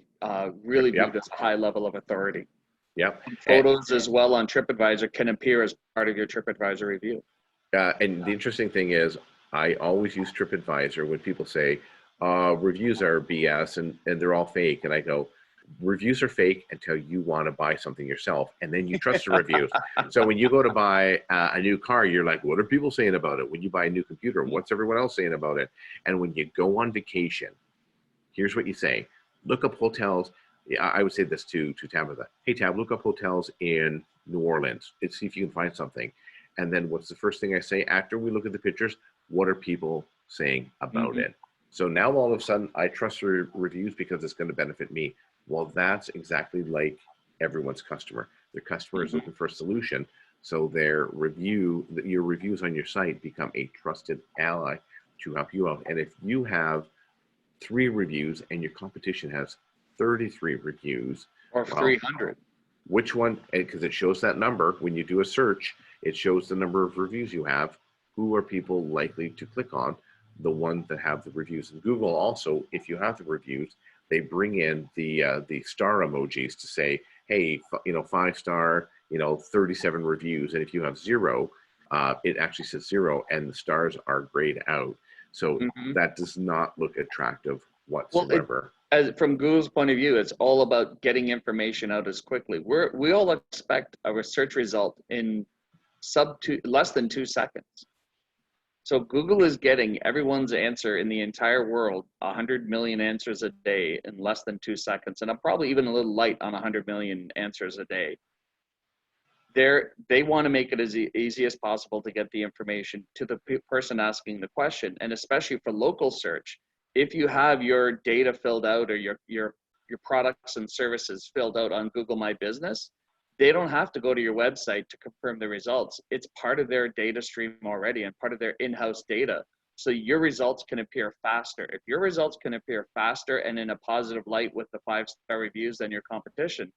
[SPEAKER 2] really viewed as a high level of authority.
[SPEAKER 1] Yeah.
[SPEAKER 2] Photos as well on TripAdvisor can appear as part of your TripAdvisor review.
[SPEAKER 1] And the interesting thing is, I always use TripAdvisor when people say reviews are BS and they're all fake. And I go, reviews are fake until you want to buy something yourself, and then you trust the reviews. So when you go to buy a new car, you're like, what are people saying about it? When you buy a new computer, what's everyone else saying about it? And when you go on vacation, here's what you say. Look up hotels. I would say this to Tabitha. Hey, Tab, look up hotels in New Orleans and see if you can find something. And then what's the first thing I say after we look at the pictures? What are people saying about it? So now all of a sudden I trust the reviews because it's going to benefit me. Well, that's exactly like everyone's customer. Their customer is looking for a solution. So your reviews on your site become a trusted ally to help you out. And if you have 3 reviews and your competition has 33 reviews,
[SPEAKER 2] or 300,
[SPEAKER 1] which one? Because it shows that number when you do a search. It shows the number of reviews you have. Who are people likely to click on? The ones that have the reviews. And Google also, if you have the reviews, they bring in the star emojis to say, hey, 5-star, 37 reviews. And if you have 0, it actually says 0, and the stars are grayed out. So that does not look attractive whatsoever.
[SPEAKER 2] Well, from Google's point of view, it's all about getting information out as quickly. We all expect a search result in less than 2 seconds. So Google is getting everyone's answer in the entire world, 100 million answers a day in less than 2 seconds. And I'm probably even a little light on 100 million answers a day. They want to make it as easy as possible to get the information to the person asking the question. And especially for local search, if you have your data filled out or your products and services filled out on Google My Business, they don't have to go to your website to confirm the results. It's part of their data stream already and part of their in-house data. So your results can appear faster. If your results can appear faster and in a positive light with the 5-star reviews than your competition,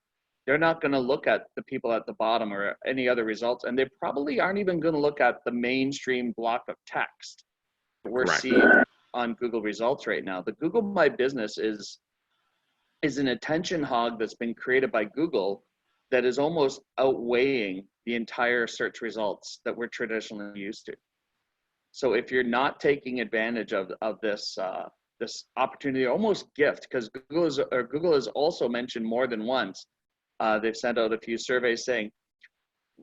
[SPEAKER 2] they're not going to look at the people at the bottom or any other results. And they probably aren't even going to look at the mainstream block of text that we're seeing on Google results right now. The Google My Business is an attention hog that's been created by Google that is almost outweighing the entire search results that we're traditionally used to. So if you're not taking advantage of this this opportunity, almost gift, because Google has also mentioned more than once, they've sent out a few surveys saying,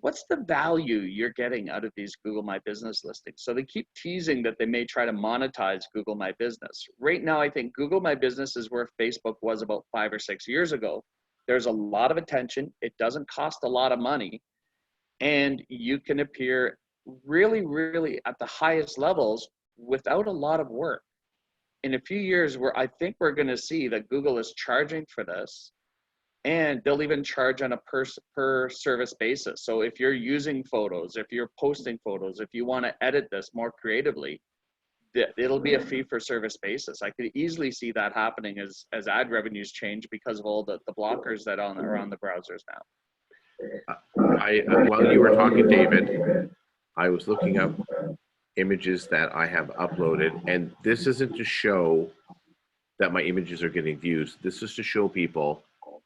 [SPEAKER 2] what's the value you're getting out of these Google My Business listings? So they keep teasing that they may try to monetize Google My Business. Right now, I think Google My Business is where Facebook was about 5 or 6 years ago. There's a lot of attention. It doesn't cost a lot of money. And you can appear really, really at the highest levels without a lot of work. In a few years, I think we're going to see that Google is charging for this, and they'll even charge on a per service basis. So if you're using photos, if you're posting photos, if you want to edit this more creatively, it'll be a fee for service basis. I could easily see that happening as ad revenues change because of all the blockers that are on the browsers now.
[SPEAKER 1] While you were talking, David, I was looking up images that I have uploaded, and this isn't to show that my images are getting views. This is to show people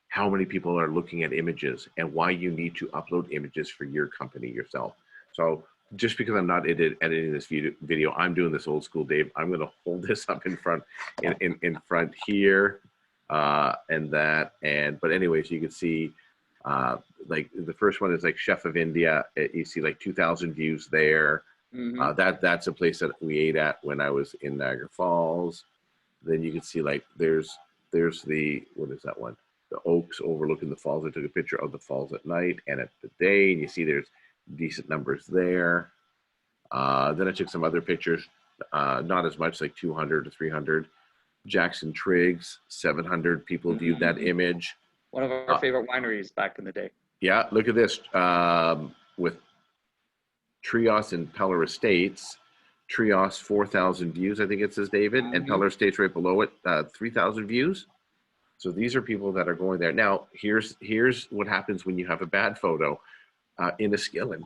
[SPEAKER 1] how many people are looking at images and why you need to upload images for your company yourself. So just because I'm not editing this video, I'm doing this old school, Dave. I'm going to hold this up in front, in front here, and that. But anyways, you can see, like the first one is like Chef of India. You see like 2,000 views there. That's a place that we ate at when I was in Niagara Falls. Then you can see like there's the, what is that one? The Oaks overlooking the falls. I took a picture of the falls at night and at the day, and you see there's decent numbers there. Then I took some other pictures, not as much, like 200 to 300. Jackson Triggs, 700 people viewed that image.
[SPEAKER 2] One of our favorite wineries back in the day.
[SPEAKER 1] Yeah, look at this, with Trios and Peller Estates. Trios 4,000 views, I think it says, David, and Peller Estates right below it, 3,000 views. So these are people that are going there. Now, here's what happens when you have a bad photo in a skillet.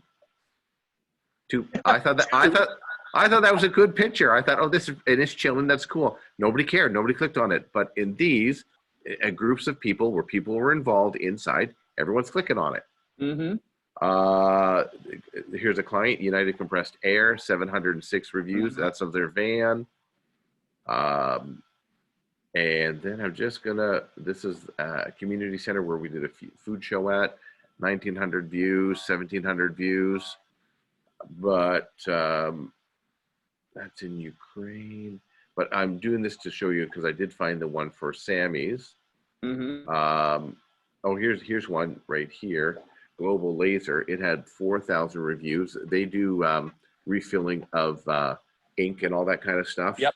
[SPEAKER 1] I thought that was a good picture. I thought, oh, it is chilling. That's cool. Nobody cared. Nobody clicked on it. But in these groups of people where people were involved inside, everyone's clicking on it. Here's a client, United Compressed Air, 706 reviews. That's of their van. And then I'm just gonna, this is a community center where we did a food show at, 1,900 views, 1,700 views. But that's in Ukraine. But I'm doing this to show you because I did find the one for Sammy's. Oh, here's one right here. Global Laser. It had 4,000 reviews. They do refilling of ink and all that kind of stuff.
[SPEAKER 2] Yep.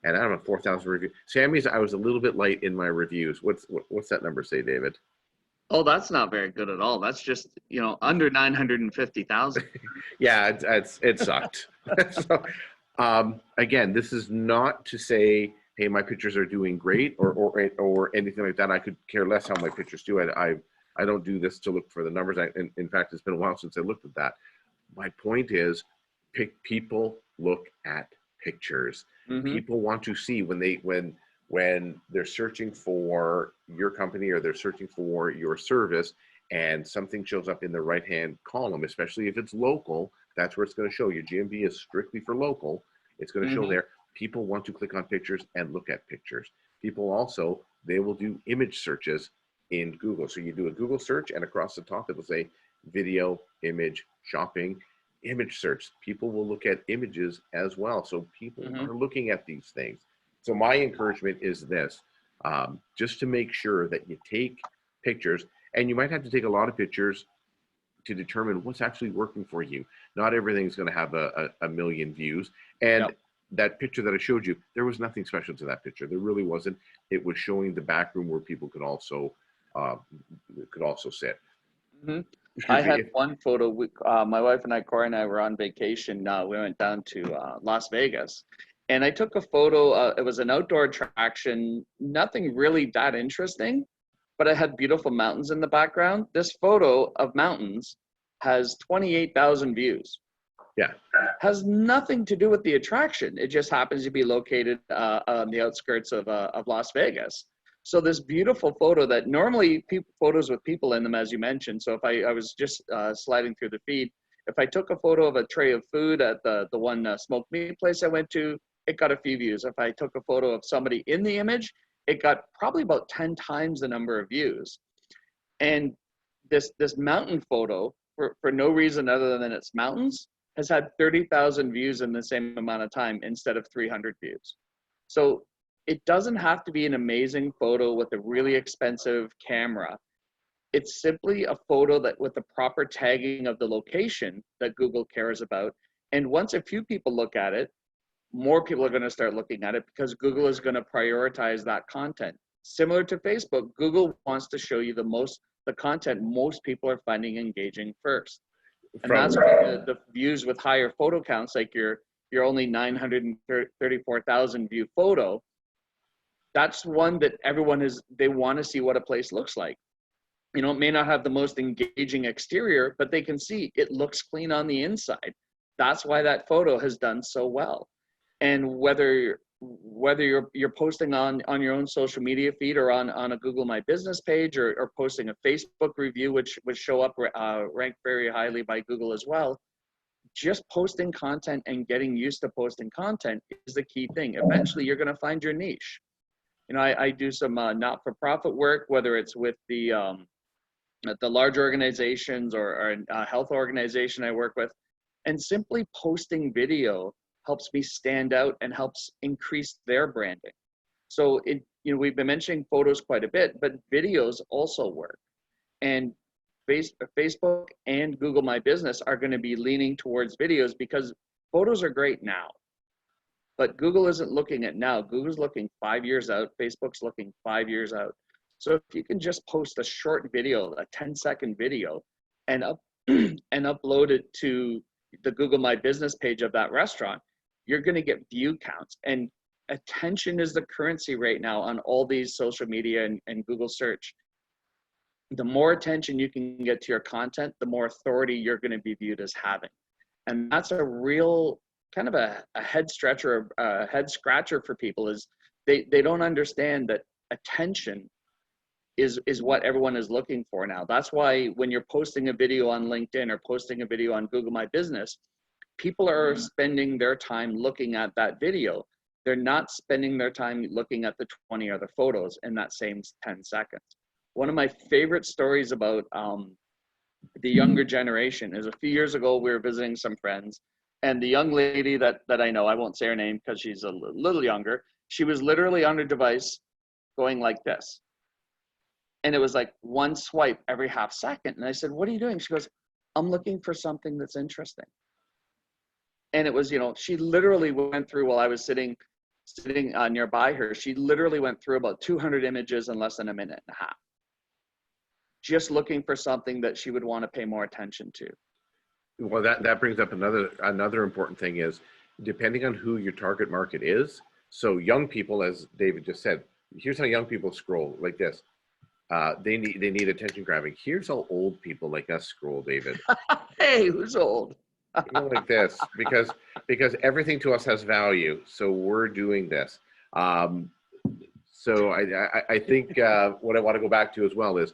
[SPEAKER 1] And I don't know, 4,000 reviews. Sammy's, I was a little bit light in my reviews. What's that number say, David?
[SPEAKER 2] Oh, that's not very good at all. That's just, under 950,000.
[SPEAKER 1] Yeah, it sucked. So, again, this is not to say, hey, my pictures are doing great or anything like that. I could care less how my pictures do. I don't do this to look for the numbers. In fact, it's been a while since I looked at that. My point is, people look at pictures. People want to see when they're searching for your company or they're searching for your service and something shows up in the right hand column, especially if it's local, that's where it's going to show you. GMB is strictly for local. It's going to show there. People want to click on pictures and look at pictures. People also, they will do image searches in Google. So you do a Google search and across the top it will say video, image, shopping, image search. People will look at images as well. So people are looking at these things. So my encouragement is this, just to make sure that you take pictures, and you might have to take a lot of pictures to determine what's actually working for you. Not everything's going to have a million views. And that picture that I showed you, there was nothing special to that picture. There really wasn't. It was showing the back room where people could also sit.
[SPEAKER 2] I had one photo. My wife and I, Corey and I, were on vacation. We went down to Las Vegas, and I took a photo. It was an outdoor attraction, nothing really that interesting, but it had beautiful mountains in the background. This photo of mountains has 28,000 views.
[SPEAKER 1] Yeah.
[SPEAKER 2] Has nothing to do with the attraction. It just happens to be located on the outskirts of Las Vegas. So this beautiful photo that normally photos with people in them, as you mentioned. So if I was just sliding through the feed, if I took a photo of a tray of food at the one smoked meat place I went to, it got a few views. If I took a photo of somebody in the image, it got probably about 10 times the number of views. And this mountain photo, for no reason other than it's mountains, has had 30,000 views in the same amount of time instead of 300 views. So it doesn't have to be an amazing photo with a really expensive camera. It's simply a photo that with the proper tagging of the location that Google cares about. And once a few people look at it, more people are going to start looking at it because Google is going to prioritize that content. Similar to Facebook, Google wants to show you the content most people are finding engaging first. And that's why the views with higher photo counts, like your only 934,000 view photo, that's one that they want to see what a place looks like. It may not have the most engaging exterior, but they can see it looks clean on the inside. That's why that photo has done so well. And whether you're posting on your own social media feed or on a Google My Business page or posting a Facebook review, which would show up ranked very highly by Google as well, just posting content and getting used to posting content is the key thing. Eventually, you're going to find your niche. I do some not-for-profit work, whether it's with the large organizations or a health organization I work with, and simply posting video helps me stand out and helps increase their branding. So we've been mentioning photos quite a bit, but videos also work. And Facebook and Google My Business are going to be leaning towards videos because photos are great now. But Google isn't looking at now. Google's looking 5 years out. Facebook's looking 5 years out. So if you can just post a short video, a 10-second video, and upload it to the Google My Business page of that restaurant, you're going to get view counts. And attention is the currency right now on all these social media and Google search. The more attention you can get to your content, the more authority you're going to be viewed as having. And that's a real kind of a head stretcher, a head scratcher for people, is they don't understand that attention is what everyone is looking for now. That's why when you're posting a video on LinkedIn or posting a video on Google My Business, people are spending their time looking at that video. They're not spending their time looking at the 20 other photos in that same 10 seconds. One of my favorite stories about the younger generation is a few years ago, we were visiting some friends, and the young lady that I know, I won't say her name because she's a little younger, she was literally on her device going like this. And it was like one swipe every half second. And I said, what are you doing? She goes, I'm looking for something that's interesting. And it was, you know, she literally went through, while I was sitting nearby her, she literally went through about 200 images in less than a minute and a half, just looking for something that she would want to pay more attention to.
[SPEAKER 1] Well, that brings up another important thing is, depending on who your target market is. So young people, as David just said, here's how young people scroll like this. They need attention grabbing. Here's how old people like us scroll, David.
[SPEAKER 2] Hey, who's old?
[SPEAKER 1] Like this, because everything to us has value. So we're doing this. So I think what I want to go back to as well is,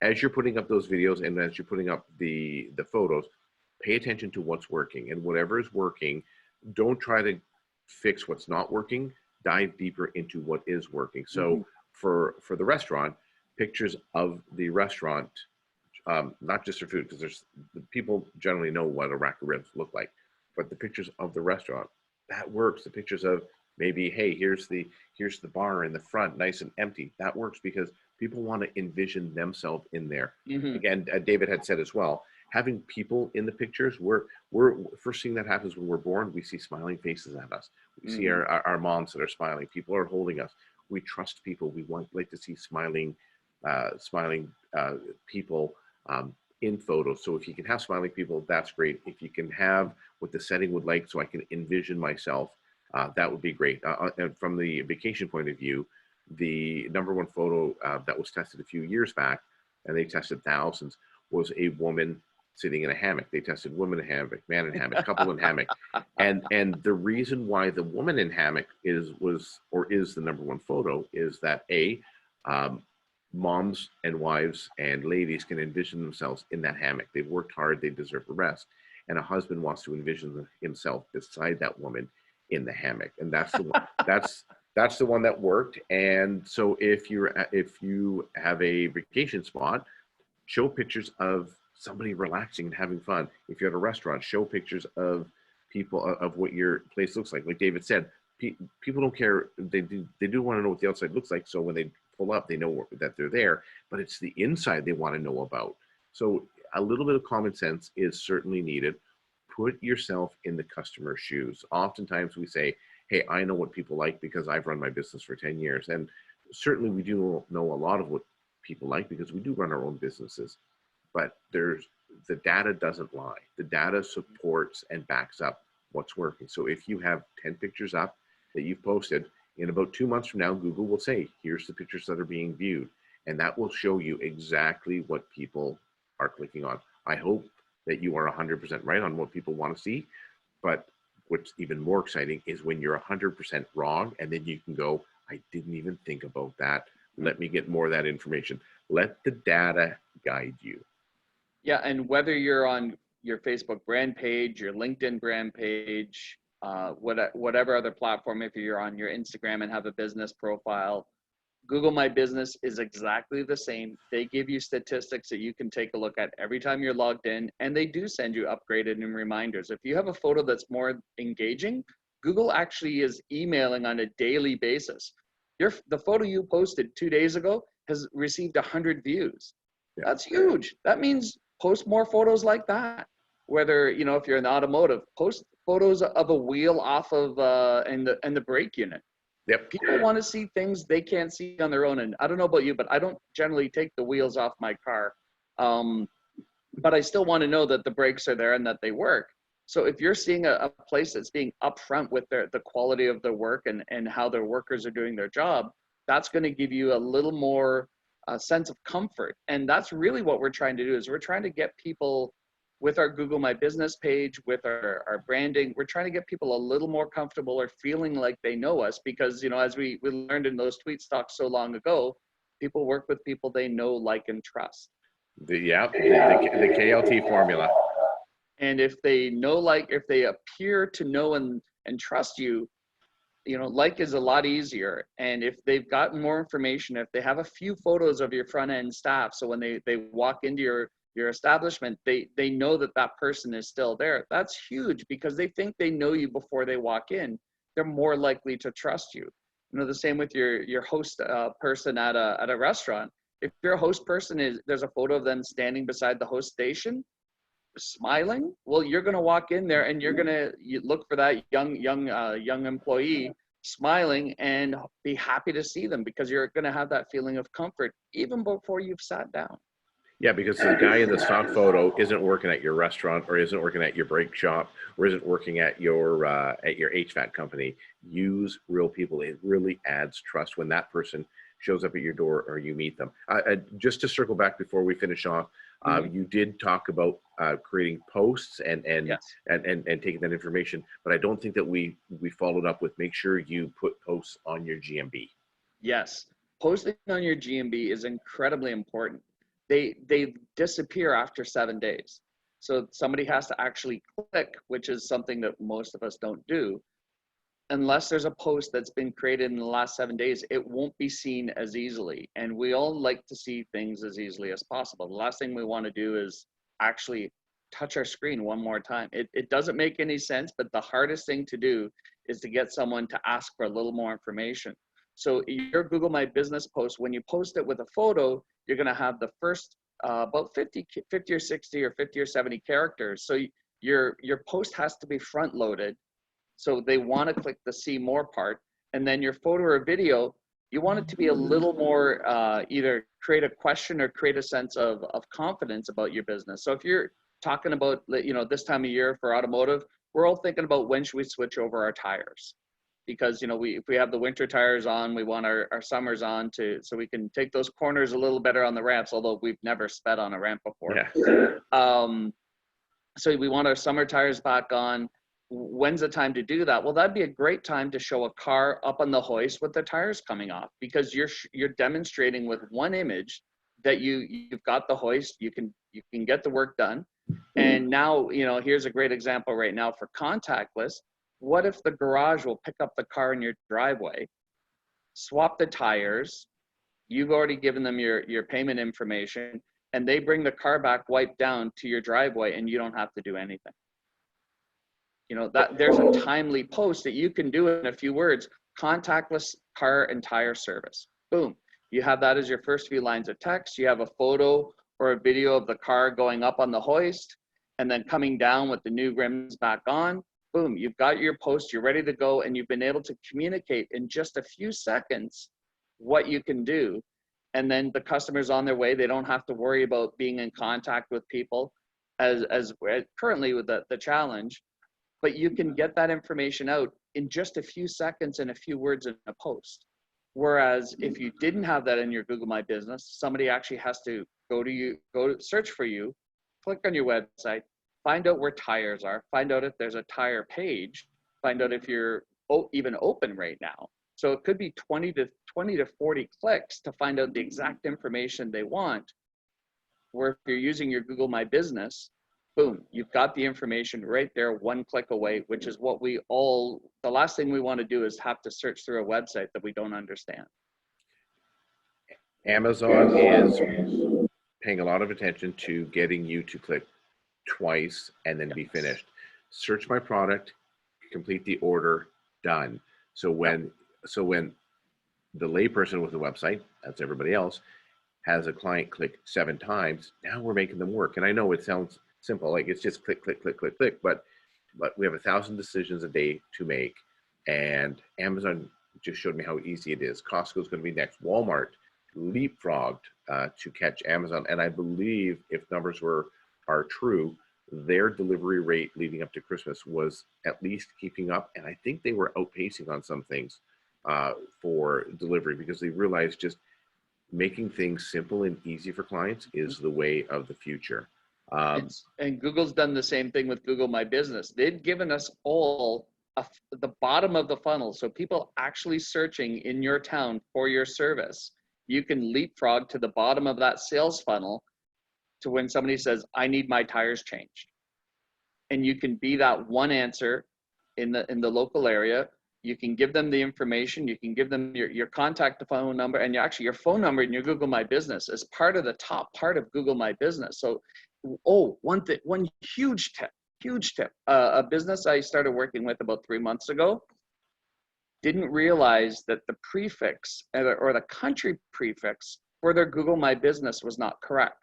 [SPEAKER 1] as you're putting up those videos and as you're putting up the photos, pay attention to what's working, and whatever is working, don't try to fix what's not working. Dive deeper into what is working. So for the restaurant, pictures of the restaurant, not just for food, because there's people generally know what a rack of ribs look like, but the pictures of the restaurant, that works. The pictures of maybe, hey, here's the bar in the front, nice and empty. That works because people want to envision themselves in there. Again, David had said as well, having people in the pictures, we're first thing that happens when we're born, we see smiling faces at us. We see our moms that are smiling. People are holding us. We trust people. We like to see smiling people in photos. So if you can have smiling people, that's great. If you can have what the setting would like, so I can envision myself, that would be great. And from the vacation point of view, the #1 photo that was tested a few years back, and they tested thousands, was a woman sitting in a hammock. They tested woman in hammock, man in hammock, couple in hammock. And the reason why the woman in hammock is the #1 photo is that moms and wives and ladies can envision themselves in that hammock. They've worked hard, they deserve a rest. And a husband wants to envision himself beside that woman in the hammock. And that's the one, that's the one that worked. And so if you have a vacation spot, show pictures of somebody relaxing and having fun. If you're at a restaurant, show pictures of people, of what your place looks like. Like David said, people don't care. They do want to know what the outside looks like. So when they pull up, they know that they're there, but it's the inside they want to know about. So a little bit of common sense is certainly needed. Put yourself in the customer's shoes. Oftentimes we say, hey, I know what people like because I've run my business for 10 years. And certainly we do know a lot of what people like because we do run our own businesses. But the data doesn't lie. The data supports and backs up what's working. So if you have 10 pictures up that you've posted, in about 2 months from now, Google will say, here's the pictures that are being viewed. And that will show you exactly what people are clicking on. I hope that you are 100% right on what people want to see. But what's even more exciting is when you're 100% wrong, and then you can go, I didn't even think about that. Let me get more of that information. Let the data guide you.
[SPEAKER 2] Yeah, and whether you're on your Facebook brand page, your LinkedIn brand page, whatever other platform, if you're on your Instagram and have a business profile, Google My Business is exactly the same. They give you statistics that you can take a look at every time you're logged in, and they do send you upgraded and reminders. If you have a photo that's more engaging, Google actually is emailing on a daily basis. The photo you posted 2 days ago has received 100 views. Yeah. That's huge. That means post more photos like that. Whether, you know, if you're in automotive, post photos of a wheel off of and the brake unit.
[SPEAKER 1] Yep.
[SPEAKER 2] People want to see things they can't see on their own. And I don't know about you, but I don't generally take the wheels off my car. but I still want to know that the brakes are there and that they work. So if you're seeing a place that's being upfront with the quality of their work and how their workers are doing their job, that's going to give you a little more sense of comfort. And that's really what we're trying to do, is we're trying to get people with our Google My Business page, with our branding, we're trying to get people a little more comfortable or feeling like they know us, because, you know, as we learned in those tweet stocks so long ago, people work with people they know, like, and trust.
[SPEAKER 1] The KLT formula.
[SPEAKER 2] And if they know, like, if they appear to know and trust you, you know, like is a lot easier. And if they've got more information, if they have a few photos of your front end staff, so when they walk into your establishment, they know that that person is still there. That's huge, because they think they know you before they walk in. They're more likely to trust you. You know, the same with your host person at a restaurant. If your host person there's a photo of them standing beside the host station, smiling, well, you're going to walk in there and you're going to look for that young employee smiling and be happy to see them, because you're going to have that feeling of comfort even before you've sat down.
[SPEAKER 1] Yeah, because the guy in the stock photo isn't working at your restaurant, or isn't working at your brake shop, or isn't working at your HVAC company. Use real people. It really adds trust when that person shows up at your door or you meet them. Just to circle back before we finish off, you did talk about creating posts and taking that information, but I don't think that we followed up with make sure you put posts on your GMB.
[SPEAKER 2] Yes, posting on your GMB is incredibly important. They disappear after 7 days. So somebody has to actually click, which is something that most of us don't do. Unless there's a post that's been created in the last 7 days, it won't be seen as easily. And we all like to see things as easily as possible. The last thing we want to do is actually touch our screen one more time. It doesn't make any sense, but the hardest thing to do is to get someone to ask for a little more information. So your Google My Business post, when you post it with a photo, you're going to have the first about 50 or 60 or 50 or 70 characters. So your post has to be front loaded. So they want to click the see more part. And then your photo or video, you want it to be a little more either create a question or create a sense of confidence about your business. So if you're talking about, you know, this time of year for automotive, we're all thinking about when should we switch over our tires. Because, you know, if we have the winter tires on, we want our summers on so we can take those corners a little better on the ramps, although we've never sped on a ramp before. Yeah. So we want our summer tires back on. When's the time to do that? Well, that'd be a great time to show a car up on the hoist with the tires coming off, because you're demonstrating with one image that you've got the hoist, you can get the work done. And now, you know, here's a great example right now for contactless. What if the garage will pick up the car in your driveway, swap the tires, you've already given them your payment information, and they bring the car back wiped down to your driveway and you don't have to do anything. You know, that there's a timely post that you can do in a few words: contactless car and tire service. Boom. You have that as your first few lines of text. You have a photo or a video of the car going up on the hoist and then coming down with the new rims back on. Boom, you've got your post, you're ready to go, and you've been able to communicate in just a few seconds what you can do. And then the customer's on their way. They don't have to worry about being in contact with people as currently with the challenge. But you can get that information out in just a few seconds and a few words in a post. Whereas if you didn't have that in your Google My Business, somebody actually has to go to search for you, click on your website, find out where tires are, find out if there's a tire page, find out if you're even open right now. So it could be 20 to 40 clicks to find out the exact information they want. Where if you're using your Google My Business, boom, you've got the information right there, one click away, which is what the last thing we want to do is have to search through a website that we don't understand.
[SPEAKER 1] Amazon is paying a lot of attention to getting you to click twice and then be finished. Search my product, complete the order, done. So when the layperson with the website, that's everybody else, has a client click 7 times, now we're making them work. And I know it sounds simple, like it's just click, click, click, click, click, but we have 1,000 decisions a day to make, and Amazon just showed me how easy it is. Costco's going to be next. Walmart leapfrogged to catch Amazon, and I believe, if numbers are are true, their delivery rate leading up to Christmas was at least keeping up. And I think they were outpacing on some things for delivery, because they realized just making things simple and easy for clients is the way of the future.
[SPEAKER 2] And Google's done the same thing with Google My Business. They've given us all the bottom of the funnel. So people actually searching in your town for your service, you can leapfrog to the bottom of that sales funnel to when somebody says, I need my tires changed. And you can be that one answer in the local area. You can give them the information. You can give them your contact phone number, and your phone number in your Google My Business is part of the top part of Google My Business. So, one huge tip. A business I started working with about 3 months ago didn't realize that the prefix or the country prefix for their Google My Business was not correct.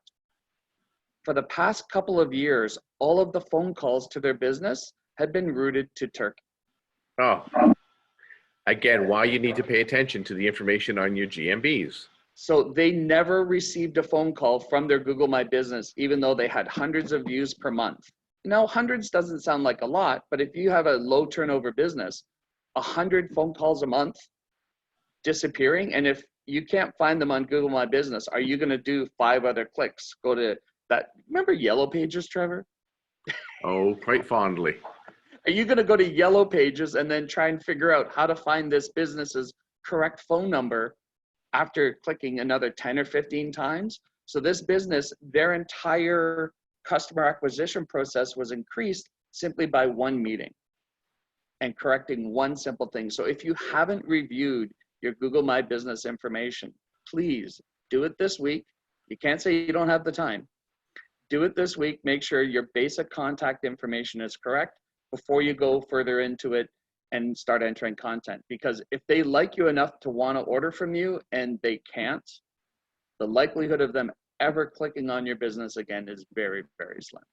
[SPEAKER 2] For the past couple of years, all of the phone calls to their business had been routed to Turkey.
[SPEAKER 1] Oh, again, why you need to pay attention to the information on your GMBs.
[SPEAKER 2] So they never received a phone call from their Google My Business, even though they had hundreds of views per month. Now, hundreds doesn't sound like a lot, but if you have a low turnover business, 100 phone calls a month disappearing. And if you can't find them on Google My Business, are you going to do 5 other clicks? Go to that. Remember Yellow Pages, Trevor?
[SPEAKER 1] Oh, quite fondly.
[SPEAKER 2] Are you going to go to Yellow Pages and then try and figure out how to find this business's correct phone number after clicking another 10 or 15 times? So this business, their entire customer acquisition process was increased simply by one meeting and correcting one simple thing. So if you haven't reviewed your Google My Business information, please do it this week. You can't say you don't have the time. Do it this week. Make sure your basic contact information is correct before you go further into it and start entering content. Because if they like you enough to want to order from you and they can't, the likelihood of them ever clicking on your business again is very, very slim.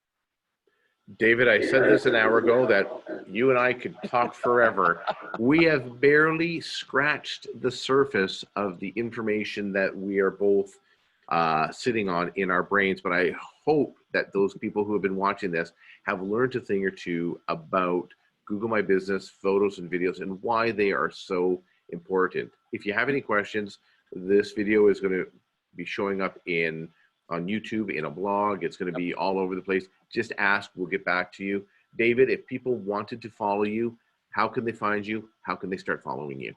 [SPEAKER 1] David, I said this an hour ago that you and I could talk forever. We have barely scratched the surface of the information that we are both sitting on in our brains, but I hope that those people who have been watching this have learned a thing or two about Google My Business, photos and videos, and why they are so important. If you have any questions, this video is going to be showing up on YouTube, in a blog. It's going to be all over the place. Just ask, we'll get back to you. David, if people wanted to follow you, how can they find you? How can they start following you?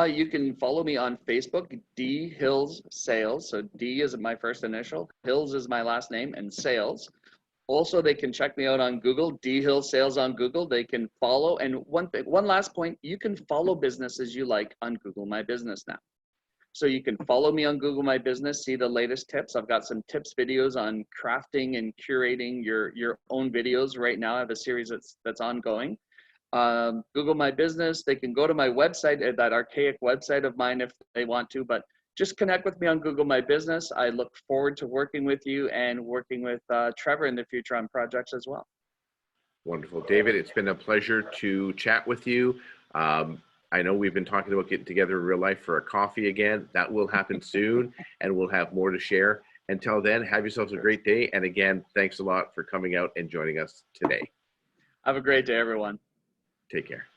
[SPEAKER 2] You can follow me on Facebook, D Hills Sales. So D is my first initial, Hills is my last name, and Sales. Also, they can check me out on Google, D Hills Sales on Google. They can follow. And one last point, you can follow businesses you like on Google My Business now. So you can follow me on Google My Business, see the latest tips. I've got some tips videos on crafting and curating your own videos right now. I have a series that's ongoing. Google My Business, they can go to my website, that archaic website of mine if they want to, but just connect with me on Google My Business. I look forward to working with you and working with Trevor in the future on projects as well.
[SPEAKER 1] Wonderful. David, it's been a pleasure to chat with you. I know we've been talking about getting together in real life for a coffee again. That will happen soon, and we'll have more to share. Until then, have yourselves a great day. And again, thanks a lot for coming out and joining us today.
[SPEAKER 2] Have a great day, everyone.
[SPEAKER 1] Take care.